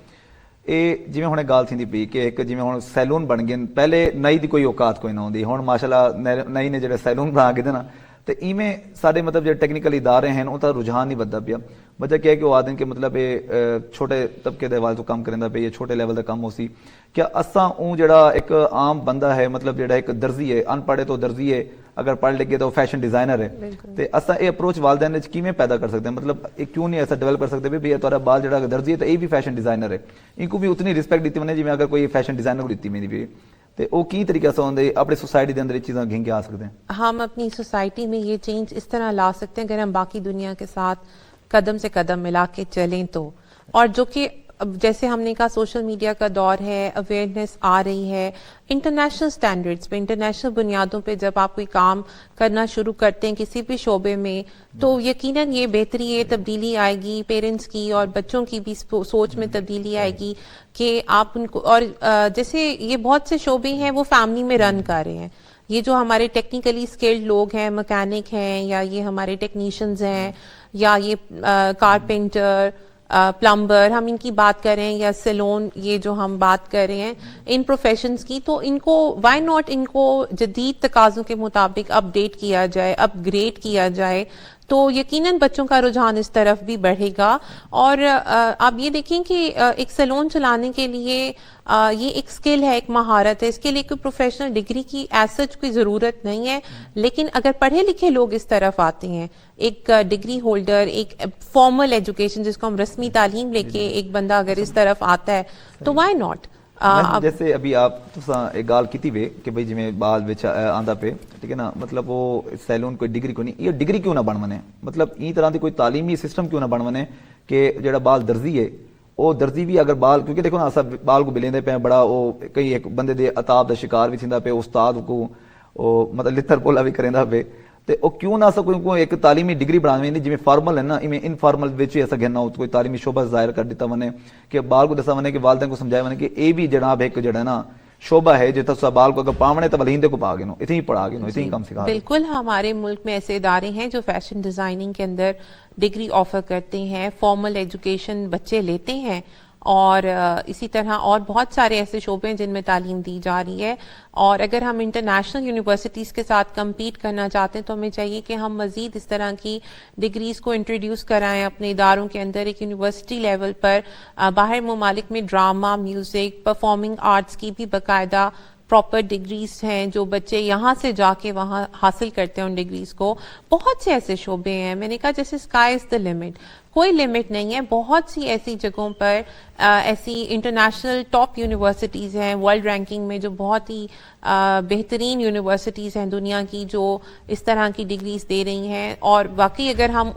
ਇਹ ਜਿਵੇਂ ਹੁਣੇ ਗੱਲ ਥੀਂਦੀ ਪਈ ਕਿ ਇੱਕ ਜਿਵੇਂ ਹੁਣ ਸੈਲੂਨ ਬਣ ਗਏ, ਪਹਿਲੇ ਨਈ ਦੀ ਕੋਈ ਔਕਾਤ ਕੋਈ ਨਾ ਹੁੰਦੀ, ਹੁਣ ਮਾਸ਼ਾਅੱਲਾ ਨਈ ਨੇ ਜਿਹੜੇ ਸੈਲੂਨ ਬਣਾ ਕੇ ਦੇ ਨਾ, ਤੇ ਇਵੇਂ ਸਾਡੇ ਮਤਲਬ ਜਿਹੜੇ ਟੈਕਨੀਕਲ ਇਦਾਰੇ ਹਨ ਉਹ ਤਾਂ ਰੁਝਾਨ ਨਹੀਂ ਵੱਧਦਾ ਪਿਆ। ਵਜ੍ਹਾ ਕੀ ਹੈ ਕਿ ਉਹ ਆਦਨ ਕਿ ਮਤਲਬ ਇਹ ਛੋਟੇ ਤਬਕੇ ਦੇ ਵਾਲ ਤੋਂ ਕੰਮ ਕਰਿੰਦਾ ਪਿਆ, ਛੋਟੇ ਲੈਵਲ ਦਾ ਕੰਮ ਹੋ ਸੀ ਕਿ ਅਸਾਂ ਉਹ ਜਿਹੜਾ ਇੱਕ ਆਮ ਬੰਦਾ ਹੈ ਮਤਲਬ ਜਿਹੜਾ ਇੱਕ ਦਰਜ਼ੀ ਹੈ, ਅਨਪੜ੍ਹੇ ਤੋਂ ਦਰਜ਼ੀ ਹੈ, अगर पढ़ लिख गए तो फैशन डिजाइनर है, तो असा ये अप्रोच वालदैन किवें पैदा कर सकते हैं, मतलब एक क्यों नहीं ऐसा डेवलप कर सकते भी भैया तुम्हारा बाल जो दर्जी है तो ये भी फैशन डिजाइनर है, इनको भी उतनी रिस्पेक्ट दी मैंने जिवें अगर कोई फैशन डिजाइनर को दी मेरी भी, तो वो की तरीके से होंगे अपनी सोसाइटी के अंदर ये चीज़ें घिंग के आ सकते हैं। हम अपनी सोसाइटी में ये चेंज इस तरह ला सकते हैं अगर हम बाकी दुनिया के साथ कदम से कदम मिला के चलें तो, और जो कि जैसे हमने कहा सोशल मीडिया का दौर है, अवेयरनेस आ रही है, इंटरनेशनल स्टैंडर्ड्स पे इंटरनेशनल बुनियादों पे जब आप कोई काम करना शुरू करते हैं किसी भी शोबे में तो यकीनन ये बेहतरी ये तब्दीली आएगी पेरेंट्स की और बच्चों की भी सोच में तब्दीली आएगी कि आप उनको, और जैसे ये बहुत से शोबे हैं वो फैमिली में रन कर रहे हैं, ये जो हमारे टेक्निकली स्किल्ड लोग हैं, मैकेनिक हैं या ये हमारे टेक्नीशियंस हैं या ये कारपेंटर प्लम्बर हम इनकी बात कर रहे हैं या सैलून ये जो हम बात कर रहे हैं इन प्रोफेशंस की, तो इनको व्हाई नॉट इनको जदीद तकाज़ों के मुताबिक अपडेट किया जाए, अपग्रेड किया जाए, तो यकीनन बच्चों का रुझान इस तरफ भी बढ़ेगा। और आप ये देखें कि एक सैलून चलाने के लिए ये एक स्किल है, एक महारत है, इसके लिए कोई प्रोफेशनल डिग्री की एज कोई ज़रूरत नहीं है, लेकिन अगर पढ़े लिखे लोग इस तरफ आते हैं, एक डिग्री होल्डर, एक फॉर्मल एजुकेशन जिसको हम रस्मी तालीम लेके एक बंदा अगर इस तरफ आता है तो वाई नॉट। जैसे अभी आप एक गाल की वे कि भाई जिमें बाल विच आंदा पे ठीक है ना, मतलब वो सैलून कोई डिग्री को नहीं, ये डिग्री क्यों ना बन बने, मतलब ई तरह की कोई तालीमी सिस्टम क्यों ना बन बने कि जेड़ा बाल दर्जी है वो दर्जी भी अगर बाल, क्योंकि देखो ना अस बाल को बिलेंदे पे बड़ा वो कई एक बंदे दे अताब का शिकार भी थींदा पे, उस्ताद को वो मतलब लित्तर पोला भी करेंदा पे, तो वो क्यों ना सको को एक तालीमी डिग्री बनावे नहीं जिमें फॉर्मल है ना इमें इनफॉर्मल विच ऐसा कहना कोई तालीमी शोबा जाहिर कर दिता मने कि बाल को दसा मने कि वालदैन को समझाया मने कि ये भी जनाब एक जड़ा ना शोभा है जो तुसा बाल को अगर पावने तो बलहिंदे को पा गए नो इतनी पढ़ा गए नो इतनी कम सिखा गए। बिल्कुल, हमारे मुल्क में ऐसे इदारे हैं जो फैशन डिज़ाइनिंग के अंदर डिग्री ऑफर करते हैं, फॉर्मल एजुकेशन बच्चे लेते हैं, और इसी तरह और बहुत सारे ऐसे शोबे हैं जिनमें तालीम दी जा रही है। और अगर हम इंटरनेशनल यूनिवर्सिटीज़ के साथ कम्पीट करना चाहते हैं तो हमें चाहिए कि हम मज़ीद इस तरह की डिग्रीज़ को इंट्रोड्यूस कराएं अपने इदारों के अंदर। एक यूनिवर्सिटी लेवल पर बाहर ममालिक में ड्रामा, म्यूज़िक, परफॉर्मिंग आर्ट्स की भी बाकायदा प्रॉपर डिग्रीज हैं जो बच्चे यहाँ से जाके वहाँ हासिल करते हैं उन डिग्रीज को। बहुत से ऐसे शोबे हैं, मैंने कहा जैसे स्काई इज़ द लिमिट, कोई लिमिट नहीं है। बहुत सी ऐसी जगहों पर ऐसी इंटरनेशनल टॉप यूनिवर्सिटीज़ हैं वर्ल्ड रैंकिंग में जो बहुत ही बेहतरीन यूनिवर्सिटीज़ हैं दुनिया की जो इस तरह की डिग्रीज दे रही हैं। और वाकई अगर हम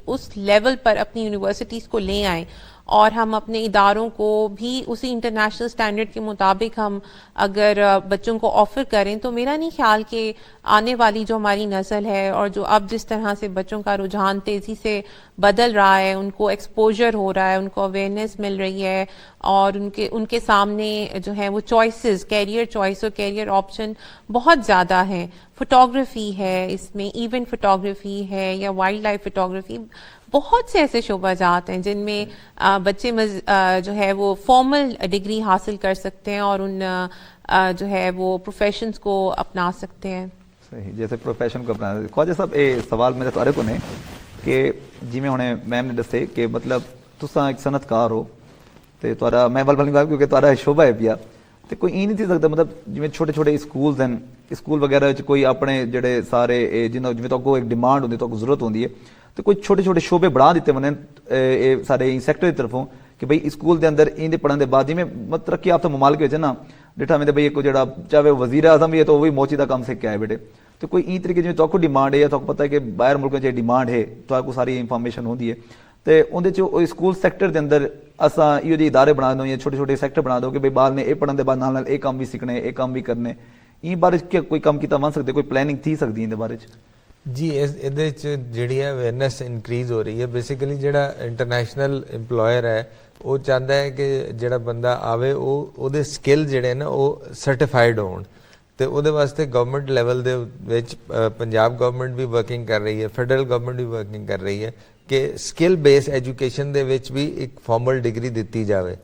उस लेवल पर अपनी यूनिवर्सिटीज़ को ले आएँ और हम अपने इदारों को भी उसी इंटरनेशनल स्टैंडर्ड के मुताबिक हम अगर बच्चों को ऑफ़र करें तो मेरा नहीं ख्याल कि आने वाली जो हमारी नस्ल है और जो अब जिस तरह से बच्चों का रुझान तेज़ी से बदल रहा है, उनको एक्सपोजर हो रहा है, उनको अवेयरनेस मिल रही है और उनके सामने जो है वो चॉइसेस, कैरियर चॉइस और कैरियर ऑप्शन बहुत ज़्यादा हैं। फोटोग्राफी है, इसमें इवेंट फोटोग्राफी है या वाइल्ड लाइफ फोटोग्राफी, बहुत से ऐसे शोबाजात हैं जिनमें बच्चे जो है वो फॉर्मल डिग्री हासिल कर सकते हैं और उन जो है वो प्रोफेशंस को अपना सकते हैं। सही, जैसे प्रोफेशन को अपना ख्वाजा साहब ये सवाल मेरे तुहारे को ने कि जिवें हुणे मैम ने दसे कि मतलब तुसां एक सनतकार हो ते तुहारा मैं बल क्योंकि तुहारा शोभा है पिया ते कोई ई नहीं थी सकता मतलब जिवें छोटे छोटे स्कूल्स हैं स्कूल वगैरह च कोई अपने जेड़े सारे जिन्हों जिवें तो एक डिमांड होंदी तो जरूरत होंदी है तो कोई छोटे छोटे शोबे बढ़ा दिते वने सारे सैक्टर की तरफों कि भाई स्कूल के अंदर इनके पढ़ने के बाद जिवें तरक्की याफ्ता मुमालिक विच ना डिठा में भाई एक जो चाहे वजीर आजम भी है तो वो भी मोची का काम सीख के आए बेटे तो कोई ई तरीके जिवें तो डिमांड है या तो पता है कि बाहर मुल्कों च डिमांड है तो सारी इंफॉर्मेशन होती है तो उन्हें स्कूल सैक्टर के अंदर असा इो जी इदारे बना दो या छोटे छोटे सैक्टर बना दो कि भाई बाल ने ये पढ़ने के बाद नाल ये काम भी सीखने ये काम भी करने ई बारे क्या कोई काम किया बन सकते कोई प्लानिंग थी सकती है बारे जी ਇਹਦੇ ਚ ਜਿਹੜੀ ਹੈ ਅਵੇਅਰਨੈਸ ਇਨਕਰੀਜ਼ ਹੋ ਰਹੀ ਹੈ ਬੇਸਿਕਲੀ ਜਿਹੜਾ ਇੰਟਰਨੈਸ਼ਨਲ EMPLOYER ਹੈ ਉਹ ਚਾਹੁੰਦਾ ਹੈ ਕਿ ਜਿਹੜਾ ਬੰਦਾ ਆਵੇ ਉਹ ਉਹਦੇ ਸਕਿੱਲ ਜਿਹੜੇ ਨੇ ਉਹ ਸਰਟੀਫਾਈਡ ਹੋਣ ਤੇ ਉਹਦੇ ਵਾਸਤੇ ਗਵਰਨਮੈਂਟ ਲੈਵਲ ਦੇ ਵਿੱਚ ਪੰਜਾਬ ਗਵਰਨਮੈਂਟ ਵੀ ਵਰਕਿੰਗ ਕਰ ਰਹੀ ਹੈ ਫੈਡਰਲ ਗਵਰਨਮੈਂਟ ਵੀ ਵਰਕਿੰਗ ਕਰ ਰਹੀ ਹੈ ਕਿ ਸਕਿੱਲ ਬੇਸ ਐਜੂਕੇਸ਼ਨ ਦੇ ਵਿੱਚ ਵੀ ਇੱਕ ਫਾਰਮਲ ਡਿਗਰੀ ਦਿੱਤੀ ਜਾਵੇ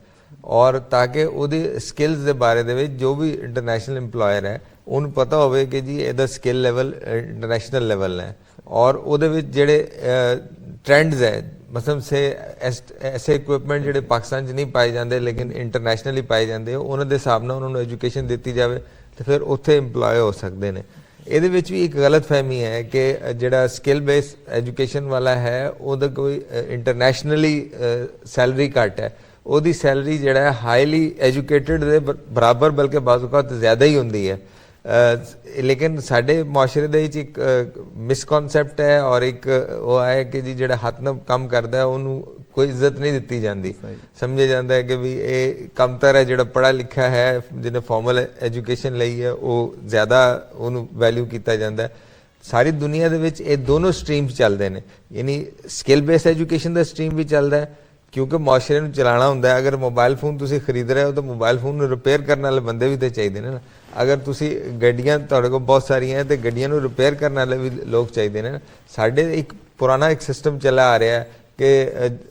ਔਰ ਤਾਂ ਕਿ ਉਹਦੀ ਸਕਿੱਲਸ ਦੇ ਬਾਰੇ ਦੇ ਵਿੱਚ ਜੋ ਵੀ ਇੰਟਰਨੈਸ਼ਨਲ EMPLOYER ਹੈ ਉਹਨੂੰ ਪਤਾ ਹੋਵੇ ਕਿ ਜੀ ਇਹਦਾ ਸਕਿੱਲ ਲੈਵਲ ਇੰਟਰਨੈਸ਼ਨਲ ਲੈਵਲ ਹੈ ਔਰ ਉਹਦੇ ਵਿੱਚ ਜਿਹੜੇ ਟ੍ਰੈਂਡਸ ਹੈ ਮਤਲਬ ਐਸੇ ਇਕਵਿਪਮੈਂਟ ਜਿਹੜੇ ਪਾਕਿਸਤਾਨ 'ਚ ਨਹੀਂ ਪਾਏ ਜਾਂਦੇ ਲੇਕਿਨ ਇੰਟਰਨੈਸ਼ਨਲੀ ਪਾਏ ਜਾਂਦੇ ਉਹਨਾਂ ਦੇ ਹਿਸਾਬ ਨਾਲ ਉਹਨਾਂ ਨੂੰ ਐਜੂਕੇਸ਼ਨ ਦਿੱਤੀ ਜਾਵੇ ਤੇ ਫਿਰ ਉੱਥੇ EMPLOY ਹੋ ਸਕਦੇ ਨੇ। ਇਹਦੇ ਵਿੱਚ ਵੀ ਇੱਕ ਗਲਤਫਹਿਮੀ ਹੈ ਕਿ ਜਿਹੜਾ ਸਕਿੱਲ ਬੇਸ ਐਜੂਕੇਸ਼ਨ ਵਾਲਾ ਹੈ ਉਹਦਾ ਕੋਈ ਇੰਟਰਨੈਸ਼ਨਲੀ ਸੈਲਰੀ ਘੱਟ ਹੈ ਉਹਦੀ ਸੈਲਰੀ ਜਿਹੜਾ ਹੈ ਹਾਈਲੀ ਐਜੂਕੇਟਡ ਦੇ ਬਰਾਬਰ ਬਲਕਿ ਬਾਜ਼ੂ ਔਕਾਤ ਜ਼ਿਆਦਾ ਹੀ ਹੁੰਦੀ ਹੈ ਲੇਕਿਨ ਸਾਡੇ ਮੁਆਸ਼ਰੇ ਦੇ ਵਿੱਚ ਇੱਕ ਮਿਸਕਨਸੈਪਟ ਹੈ ਔਰ ਇੱਕ ਉਹ ਹੈ ਕਿ ਜੀ ਜਿਹੜਾ ਹੱਥ ਨਾਲ ਕੰਮ ਕਰਦਾ ਉਹਨੂੰ ਕੋਈ ਇੱਜ਼ਤ ਨਹੀਂ ਦਿੱਤੀ ਜਾਂਦੀ ਸਮਝਿਆ ਜਾਂਦਾ ਹੈ ਕਿ ਵੀ ਇਹ ਕਮਤਰ ਹੈ ਜਿਹੜਾ ਪੜ੍ਹਾ ਲਿਖਿਆ ਹੈ ਜਿਹਨੇ ਫਾਰਮਲ ਐਜੂਕੇਸ਼ਨ ਲਈ ਹੈ ਉਹ ਜ਼ਿਆਦਾ ਉਹਨੂੰ ਵੈਲਿਊ ਕੀਤਾ ਜਾਂਦਾ ਸਾਰੀ ਦੁਨੀਆ ਦੇ ਵਿੱਚ ਇਹ ਦੋਨੋਂ ਸਟਰੀਮਸ ਚੱਲਦੇ ਨੇ ਯਾਨੀ ਸਕਿੱਲ ਬੇਸ ਐਜੂਕੇਸ਼ਨ ਦਾ ਸਟਰੀਮ ਵੀ ਚੱਲਦਾ ਹੈ ਕਿਉਂਕਿ ਮੁਆਸ਼ਰੇ ਨੂੰ ਚਲਾਉਣਾ ਹੁੰਦਾ ਅਗਰ ਮੋਬਾਈਲ ਫੋਨ ਤੁਸੀਂ ਖਰੀਦ ਰਹੇ ਹੋ ਤਾਂ ਮੋਬਾਈਲ ਫੋਨ ਨੂੰ ਰਿਪੇਅਰ ਕਰਨ ਵਾਲੇ ਬੰਦੇ ਵੀ ਤਾਂ ਚਾਹੀਦੇ ਨੇ ਨਾ ਅਗਰ ਤੁਸੀਂ ਗੱਡੀਆਂ ਤੁਹਾਡੇ ਕੋਲ ਬਹੁਤ ਸਾਰੀਆਂ ਤੇ ਗੱਡੀਆਂ ਨੂੰ ਰਿਪੇਅਰ ਕਰਨ ਵਾਲੇ ਵੀ ਲੋਕ ਚਾਹੀਦੇ ਨੇ ਸਾਡੇ ਇੱਕ ਪੁਰਾਣਾ ਇੱਕ ਸਿਸਟਮ ਚੱਲਾ ਆ ਰਿਹਾ ਕਿ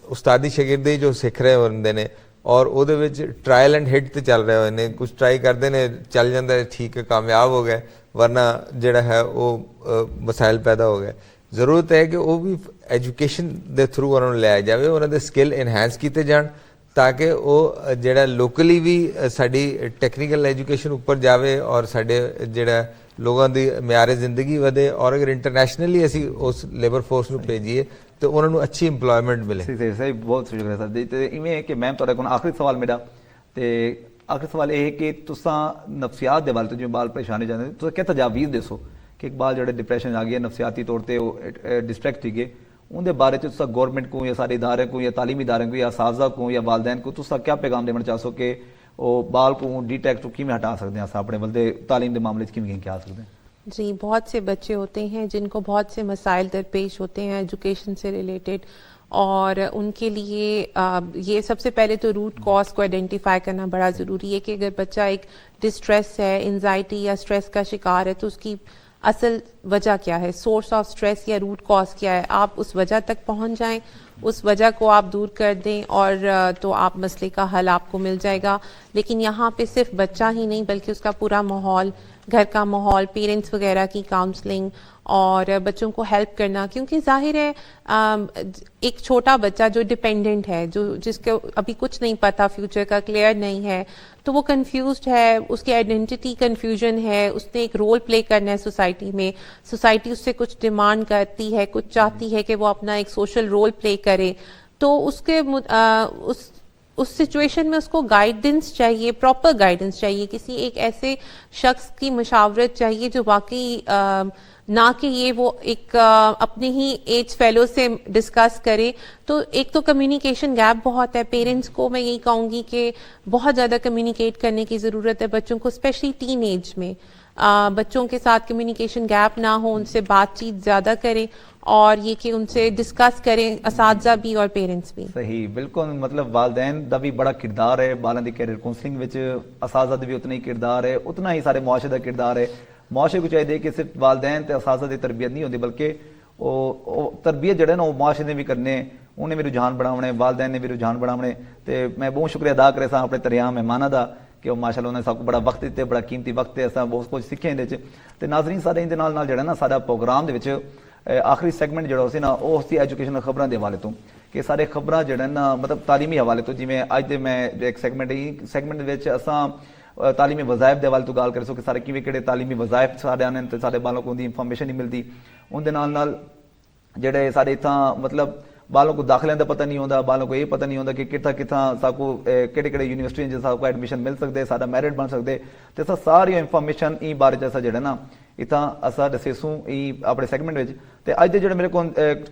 ਉਸਤਾਦੀ ਸ਼ਾਗਿਰਦੀ ਜੋ ਸਿੱਖ ਰਹੇ ਹੁੰਦੇ ਨੇ ਔਰ ਉਹਦੇ ਵਿੱਚ ਟਰਾਇਲ ਐਂਡ ਹਿੱਟ ਤੇ ਚੱਲ ਰਹੇ ਹੋਏ ਨੇ ਕੁਝ ਟਰਾਈ ਕਰਦੇ ਨੇ ਚੱਲ ਜਾਂਦਾ ਠੀਕ ਹੈ ਕਾਮਯਾਬ ਹੋ ਗਏ ਵਰਨਾ ਜਿਹੜਾ ਹੈ ਉਹ ਮਸਾਇਲ ਪੈਦਾ ਹੋ ਗਏ ਜ਼ਰੂਰਤ ਹੈ ਕਿ ਉਹ ਵੀ ਐਜੂਕੇਸ਼ਨ ਦੇ ਥਰੂ ਉਹਨਾਂ ਨੂੰ ਲਿਆਇਆ ਜਾਵੇ ਉਹਨਾਂ ਦੇ ਸਕਿੱਲ ਇਨਹੈਂਸ ਕੀਤੇ ਜਾਣ ਤਾਂ ਕਿ ਉਹ ਜਿਹੜਾ ਲੋਕਲੀ ਵੀ ਸਾਡੀ ਟੈਕਨੀਕਲ ਐਜੂਕੇਸ਼ਨ ਉੱਪਰ ਜਾਵੇ ਔਰ ਸਾਡੇ ਜਿਹੜਾ ਲੋਕਾਂ ਦੀ ਮਿਆਰੇ ਜ਼ਿੰਦਗੀ ਵਧੇ ਔਰ ਅਗਰ ਇੰਟਰਨੈਸ਼ਨਲੀ ਅਸੀਂ ਉਸ ਲੇਬਰ ਫੋਰਸ ਨੂੰ ਭੇਜੀਏ ਤੇ ਉਹਨਾਂ ਨੂੰ ਅੱਛੀ ਇੰਪਲੋਇਮੈਂਟ ਮਿਲੇ। ਸਹੀ ਬਹੁਤ ਸ਼ੁਕਰੀਆ ਸਰ ਜੀ ਤੇ ਇਵੇਂ ਹੈ ਕਿ ਮੈਮ ਤੁਹਾਡੇ ਕੋਲ ਆਖਰੀ ਸਵਾਲ ਮੇਰਾ ਤੇ ਆਖਰੀ ਸਵਾਲ ਇਹ ਹੈ ਕਿ ਤੁਸੀਂ ਨਫਸੀਆਤ ਦੇ ਬਾਰੇ ਤੋਂ ਜਿਵੇਂ ਬਾਲ ਪਰੇਸ਼ਾਨੀ ਜਾਂਦੇ ਤੁਸੀਂ ਕਿਹ ਤਜਾਵੀਜ਼ ਦੱਸੋ कि एक बाल जो डिप्रेशन आ गया नफसियाती तौर पर डिस्ट्रैक्ट थी गए उनके बारे में गौरमेंट को या सारे इदारे को या तालीमी इदारे को या असातिज़ा को या वालदैन को तुसा क्या पैगाम देना चाहो कि वो बाल को डिटेक्ट तो किमें हटा सकते हैं अपने बल्दे तालीम के मामले किमें क्या सकते हैं। जी बहुत से बच्चे होते हैं जिनको बहुत से मसाइल दरपेश होते हैं एजुकेशन से रिलेटेड اور ان کے لیے یہ سب سے پہلے تو روٹ کاز کو آئیڈینٹیفائی کرنا بڑا ضروری ہے کہ اگر بچہ ایک ڈسٹریس ہے, انزائٹی یا اسٹریس کا شکار ہے, تو اس کی اصل وجہ کیا ہے, سورس آف اسٹریس یا روٹ کاز کیا ہے. آپ اس وجہ تک پہنچ جائیں, اس وجہ کو آپ دور کر دیں, اور تو آپ مسئلے کا حل آپ کو مل جائے گا. لیکن یہاں پہ صرف بچہ ہی نہیں بلکہ اس کا پورا ماحول, گھر کا ماحول, پیرنٹس وغیرہ کی کاؤنسلنگ اور بچوں کو ہیلپ کرنا, کیونکہ ظاہر ہے ایک چھوٹا بچہ جو ڈپینڈنٹ ہے, جس کو ابھی کچھ نہیں پتا, فیوچر کا کلیئر نہیں ہے, تو وہ کنفیوزڈ ہے, اس کی آئیڈینٹی کنفیوژن ہے, اس نے ایک رول پلے کرنا ہے سوسائٹی میں, سوسائٹی اس سے کچھ ڈیمانڈ کرتی ہے, کچھ چاہتی ہے کہ وہ اپنا ایک سوشل رول پلے کرے. تو اس کے اس سچویشن میں اس کو گائیڈنس چاہیے, پراپر گائیڈنس چاہیے, کسی ایک ایسے شخص کی مشاورت چاہیے جو واقعی نہ کہ یہ وہ ایک اپنے ہی ایج فیلو سے ڈسکس کرے. تو ایک تو کمیونیکیشن گیپ بہت ہے, پیرنٹس کو میں یہی کہوں گی کہ بہت زیادہ کمیونیکیٹ کرنے کی ضرورت ہے بچوں کو, اسپیشلی ٹین ایج میں. بچوں کے ساتھ کمیونیکیشن گیپ نہ ہو, ان سے بات چیت زیادہ کریں, اور یہ کہ ان سے ڈسکس کریں, اساتذہ بھی اور پیرنٹس بھی. صحیح, بالکل. مطلب والدین دا بھی بڑا کردار ہے بالوں دی کیریئر کاؤنسلنگ وچ, اساتذہ دا بھی اتنا ہی کردار ہے, اتنا ہی سارے معاشرے دا کردار ہے. معاشرے کو چاہیے کہ صرف والدین تے اساتذہ دی تربیت نہیں ہوتی, بلکہ وہ تربیت جڑے نا وہ معاشرے نے بھی کرنے, انہیں بھی رجحان بڑھاونے, والدین نے بھی رجحان بڑھاونے. تے میں بہت شکریہ ادا کرے سا اپنے تریام مہماناں دا کہ وہ ماشاءاللہ انہوں نے سب کو بڑا وقت دیتے, بڑا قیمتی وقت ہے, اساں بہت کچھ سیکھے اندے وچ. تے ناظرین سارے اندے نال جڑا نا سارا پروگرام دے وچ آخری سیگمنٹ جڑا سی نا وہ سی ایجوکیشنل خبراں دے حوالے تو, کہ سارے خبراں جڑا نا مطلب تعلیمی حوالے تو, جویں اج دے میں ایک سیگمنٹ وچ اساں تعلیمی وظائف دے حوالے تو گال کرے سو کہ سارے کیویں کہڑے تعلیمی وظائف سارے آنے تے سارے بالوں کو دی انفارمیشن نہیں ملتی. ان دے نال جڑے سارے اتھاں مطلب بالوں کو داخلے دا پتہ نہیں ہوندا, بالوں کو یہ پتہ نہیں ہوندا کہ کتھاں سا کو کہڑے کہڑے یونیورسٹی جے سا کو ایڈمیشن مل سکدے, سارا میرٹ بن سکدے. تے ساری انفارمیشن ای بارے جیسا جڑا نا اتھاں اسا دسے سوں ای اپنے سیگمنٹ وچ. تے اج دے جڑے میرے کو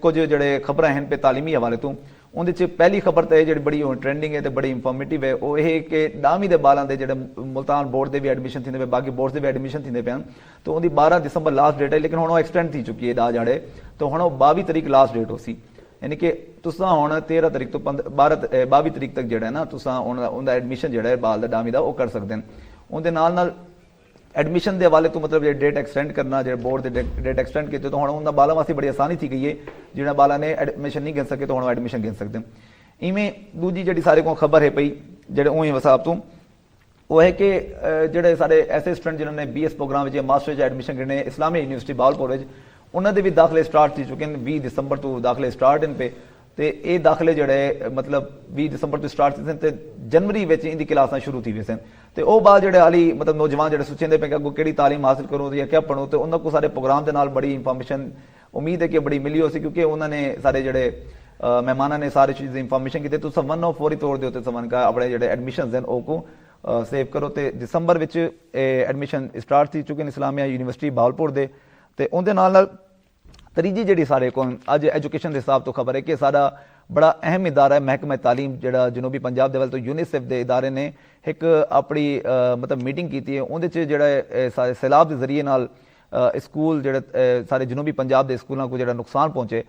کچھ جڑے خبراں ہیں پہ تعلیمی حوالے تو, ان دے پہلی خبر تے جڑی بڑی ٹرینڈنگ ہے تے بڑی انفارمیٹیو ہے, وہ یہ کہ 10ویں دے بالاں دے جڑے ملتان بورڈ دے بھی ایڈمیشن تھیندے پے, باقی بورڈ دے بھی ایڈمیشن تھیندے پے, تو ان دی 12 دسمبر لاسٹ ڈیٹ ہے, لیکن ہن وہ ایکسٹینڈ تھی چکی ہے دا جاڑے, تو ہن وہ 22 تاریخ لاسٹ ڈیٹ ہو سی. یعنی کہ تساں ہن 13 تاریخ تو 22 تاریخ تک جڑا ہے نا تساں ان دا ایڈمیشن جڑا ہے بال دا 10ویں دا وہ کر سکدے ہیں. ان دے نال ایڈمیشن دے حوالے تو مطلب ڈیٹ ایکسٹینڈ کرنا, جڑے بورڈ دے ڈیٹ ایکسٹینڈ کیتے, تو ہن ان دا بالاں واسطے بڑی آسانی تھی گئی ہے. جنہاں بالاں نے ایڈمیشن نہیں گن سکے تو ہن ایڈمیشن گن سکتے ہیں. ایویں دوجی جڑی سارے کو خبر ہے پئی جڑے اوہی وساب تو, وہ ہے کہ جڑے سارے ایسے اسٹوڈنٹ جنہوں نے بی ایس پروگرام وچ ماسٹر وچ ایڈمیشن کرنے اسلامی یونیورسٹی باولپور وچ, انہاں دے بھی داخلے سٹارٹ تھی چکے ہیں. 20 دسمبر تو داخلے سٹارٹ ہیں پہ, تے اے داخلے جڑے مطلب 20 دسمبر تو سٹارٹ تھے تے جنوری وچ ان دی کلاساں شروع تھی ویسن. تے او بعد جڑے علی مطلب نوجوان جڑے سوچے پے کہ اگوں کیڑی تعلیم حاصل کرو یا کیا پڑھو, تے انہاں کو سارے پروگرام دے نال بڑی انفارمیشن امید ہے کہ بڑی ملی ہو سی, کیونکہ انہوں نے سارے جڑے مہمانوں نے ساری چیزیں انفارمیشن کی. تو سمن فوری طور دے ہوتے سمن کا اپنے جڑے ایڈمیشنز ہیں او کو سیو کرو. تے دسمبر وچ ایڈمیشن سٹارٹ تھی چکے ہیں اسلامیہ یونیورسٹی باولپور دے. تے ان دے نال تریجی جڑی سارے کو اج ایجوکیشن دے حساب تو خبر ہے کہ سارا بڑا اہم ادارہ ہے محکمہ تعلیم جڑا جنوبی پنجاب دے ول, تو یونیسیف دے ادارے نے ایک اپنی مطلب میٹنگ کیتی ہے. اون دے چ جڑا سارے سیلاب دے ذریعے نال اسکول جڑے سارے جنوبی پنجاب دے اسکولاں کو جڑا نقصان پہنچے,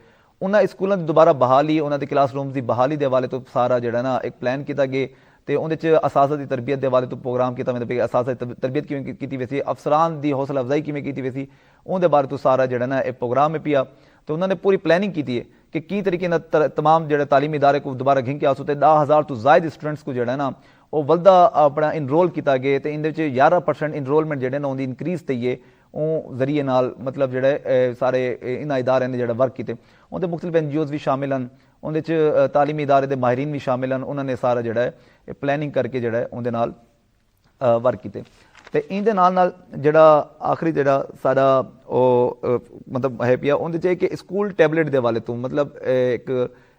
انہاں اسکولاں دی دوبارہ بحالی, انہاں دی کلاس رومز دی بحالی دے حوالے تو سارا جڑا نا ایک پلان کیتا گیا. تے اون دے چ اساتذہ دی تربیت دے حوالے تو پروگرام کیتا, مطلب کہ اساتذہ دی تربیت کیویں کیتی ویسی, افسران دی حوصلہ افزائی کیویں کیتی ویسی, اون دے بارے تو سارا جڑا نا ایک پروگرام میں پیا. تو انہوں نے پوری پلاننگ کی ہے کہ کی طریقے نال تمام جڑے تعلیمی ادارے کو دوبارہ گھن کے آسو, تے 10,000 تو زائد اسٹوڈنٹس کو جڑا ہے نا وہ ولدہ اپنا انرول کیتا گیا. تے ان دے وچ 11% انرولمنٹ جڑے نا ان دی انکریز تھی ہے اون ذریعے نال, مطلب جڑے سارے انہاں ادارے نے جڑا ورک کیتے, ان دے مختلف NGOs بھی شامل ہیں, ان دے وچ تعلیمی ادارے دے ماہرین بھی شامل ہیں. انہوں نے سارا جڑا ہے پلاننگ کر کے جڑا ہے ان دے نال ورک کیتے. تے ان دے نال جڑا آخری جڑا سارا او مطلب ہے پیا ان دے کہ اسکول ٹیبلٹ دے والے تو, مطلب ایک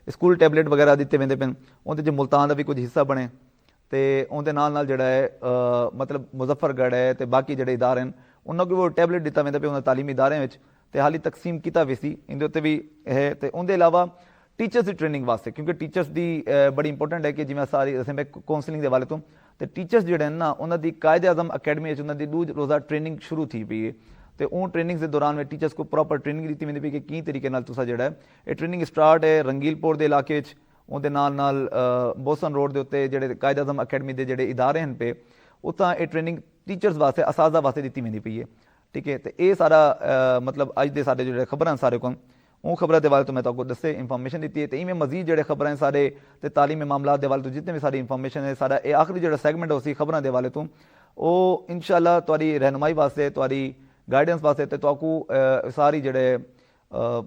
اسکول ٹیبلٹ وغیرہ دیتے ویندے پن, ان دے ملتان دا بھی کچھ حصہ بنے. تے ان دے نال جڑا ہے مطلب مظفر گڑھ ہے تے باقی جڑے ادارے ہیں انہاں کو وہ ٹیبلٹ دیتا ویندا پیا انہاں تعلیمی ادارے وچ, تے حالی تقسیم کیتا ویسی ان دے تے بھی ہے. تے ان دے علاوہ ٹیچرز دی ٹریننگ واسطے, کیونکہ ٹیچرز دی بڑی امپورٹنٹ ہے کہ جویں ساری اسے میں کاؤنسلنگ دے والے تو, تے ٹیچرز جڑے ہیں نا انہاں دی قائد اعظم اکیڈمی وچ انہاں دی 2 روزہ ٹریننگ شروع تھی پئی ہے. ਤੇ ਉਹ ਟ੍ਰੇਨਿੰਗਸ ਦੇ ਦੌਰਾਨ ਮੈਂ ਟੀਚਰਸ को ਪ੍ਰੋਪਰ ਟ੍ਰੇਨਿੰਗ ਦਿੱਤੀ ਮੈਨੂੰ ਵੀ ਕਿ ਕੀ ਤਰੀਕੇ ਨਾਲ ਤੁਸੀਂ ਜਿਹੜਾ ਹੈ ਇਹ ਟ੍ਰੇਨਿੰਗ ਸਟਾਰਟ ਹੈ ਰੰਗੀਲਪੁਰ ਦੇ ਇਲਾਕੇ ਵਿੱਚ, ਉਹਦੇ ਨਾਲ ਬੋਸਨ ਰੋਡ ਦੇ ਉੱਤੇ ਜਿਹੜੇ ਕਾਇਦ ਆਜ਼ਮ ਅਕੈਡਮੀ ਦੇ ਜਿਹੜੇ ਇਦਾਰੇ ਹਨ ਪਏ ਉੱਥਾਂ ਇਹ ਟ੍ਰੇਨਿੰਗ ਟੀਚਰਸ ਵਾਸਤੇ ਅਸਾਜ਼ਾ ਵਾਸਤੇ ਦਿੱਤੀ ਮੈਨੂੰ ਪਈ ਹੈ। ਠੀਕ ਹੈ, ਤੇ ਇਹ ਸਾਰਾ ਮਤਲਬ ਅੱਜ ਦੇ ਸਾਡੇ ਜਿਹੜੇ ਖਬਰਾਂ ਸਾਰੇ ਕੋਲ ਉਹ ਖਬਰਾਂ ਦੇ ਵਾਲੇ ਤੋਂ ਮੈਂ ਤੁਹਾਨੂੰ ਦੱਸੇ ਇਨਫੋਰਮੇਸ਼ਨ ਦਿੱਤੀ ਹੈ। ਤੇ ਇਵੇਂ ਮਜ਼ੀਦ ਜਿਹੜੇ ਖਬਰਾਂ ਸਾਰੇ ਤੇ ਤਾਲੀਮੀ ਮਾਮਲਾਤ ਦੇ ਵਾਲੇ ਤੋਂ ਜਿੰਨੇ ਵੀ ਸਾਰੀ ਇਨਫੋਰਮੇਸ਼ਨ ਹੈ ਸਾਰਾ ਇਹ ਆਖਰੀ ਜਿਹੜਾ ਸੈਗਮੈਂਟ ਉਸੇ ਖਬਰਾਂ ਦੇ ਵਾਲੇ ਤੋਂ ਉਹ ਇਨਸ਼ਾਅੱਲਾ ਤੁਹਾਡੀ ਰਹਿਨੁਮਾਈ ਵਾਸਤੇ ਤੁਹਾਡੀ ਗਾਈਡੈਂਸ ਵਾਸਤੇ ਤੇ ਤੁਹਾਨੂੰ ਸਾਰੀ ਜਿਹੜੇ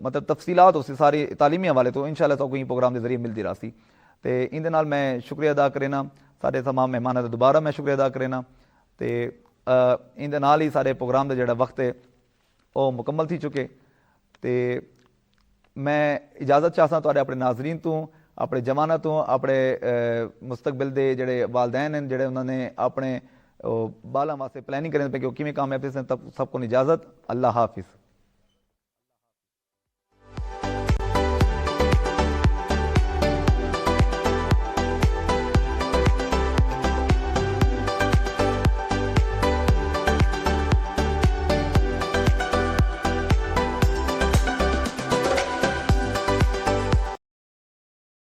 ਮਤਲਬ ਤਫਸੀਲਾਤ ਉਸੇ ਸਾਰੀ ਤਾਲੀਮੀ ਹਵਾਲੇ ਤੋਂ ਇਨਸ਼ਾਅੱਲਾ ਤੁਹਾਨੂੰ ਇਹ ਪ੍ਰੋਗਰਾਮ ਦੇ ਜ਼ਰੀਏ ਮਿਲਦੀ ਰਹੀ। ਤੇ ਇਹਦੇ ਨਾਲ ਮੈਂ ਸ਼ੁਕਰੀਆ ਅਦਾ ਕਰਨਾ ਸਾਡੇ तमाम ਮਹਿਮਾਨਾਂ ਦਾ ਦੁਬਾਰਾ ਮੈਂ ਸ਼ੁਕਰੀਆ ਅਦਾ ਕਰਨਾ। ਤੇ ਇਹਦੇ ਨਾਲ ਹੀ ਸਾਰੇ ਪ੍ਰੋਗਰਾਮ ਦਾ ਜਿਹੜਾ ਵਕਤ ਹੈ ਉਹ ਮੁਕੰਮਲ ਥੀ ਚੁੱਕੇ। ਤੇ ਮੈਂ ਇਜਾਜ਼ਤ ਚਾਹਤਾ ਤੁਹਾਡੇ ਆਪਣੇ ਨਾਜ਼ਰੀਨ ਤੋਂ, ਆਪਣੇ ਜਵਾਨਾਂ ਤੋਂ, ਆਪਣੇ ਮੁਸਤਕਬਲ ਦੇ ਜਿਹੜੇ ਵਾਲदैन ਹਨ ਜਿਹੜੇ ਉਹਨਾਂ ਨੇ ਆਪਣੇ ਬਾਲਾਂ ਵਾਸਤੇ ਪਲੈਨਿੰਗ ਕਰਨ ਪਏ ਕਿ ਉਹ ਕਿਵੇਂ ਕਾਮਯਾਬ ਸਭ को इजाज़त। अल्लाह हाफिज़।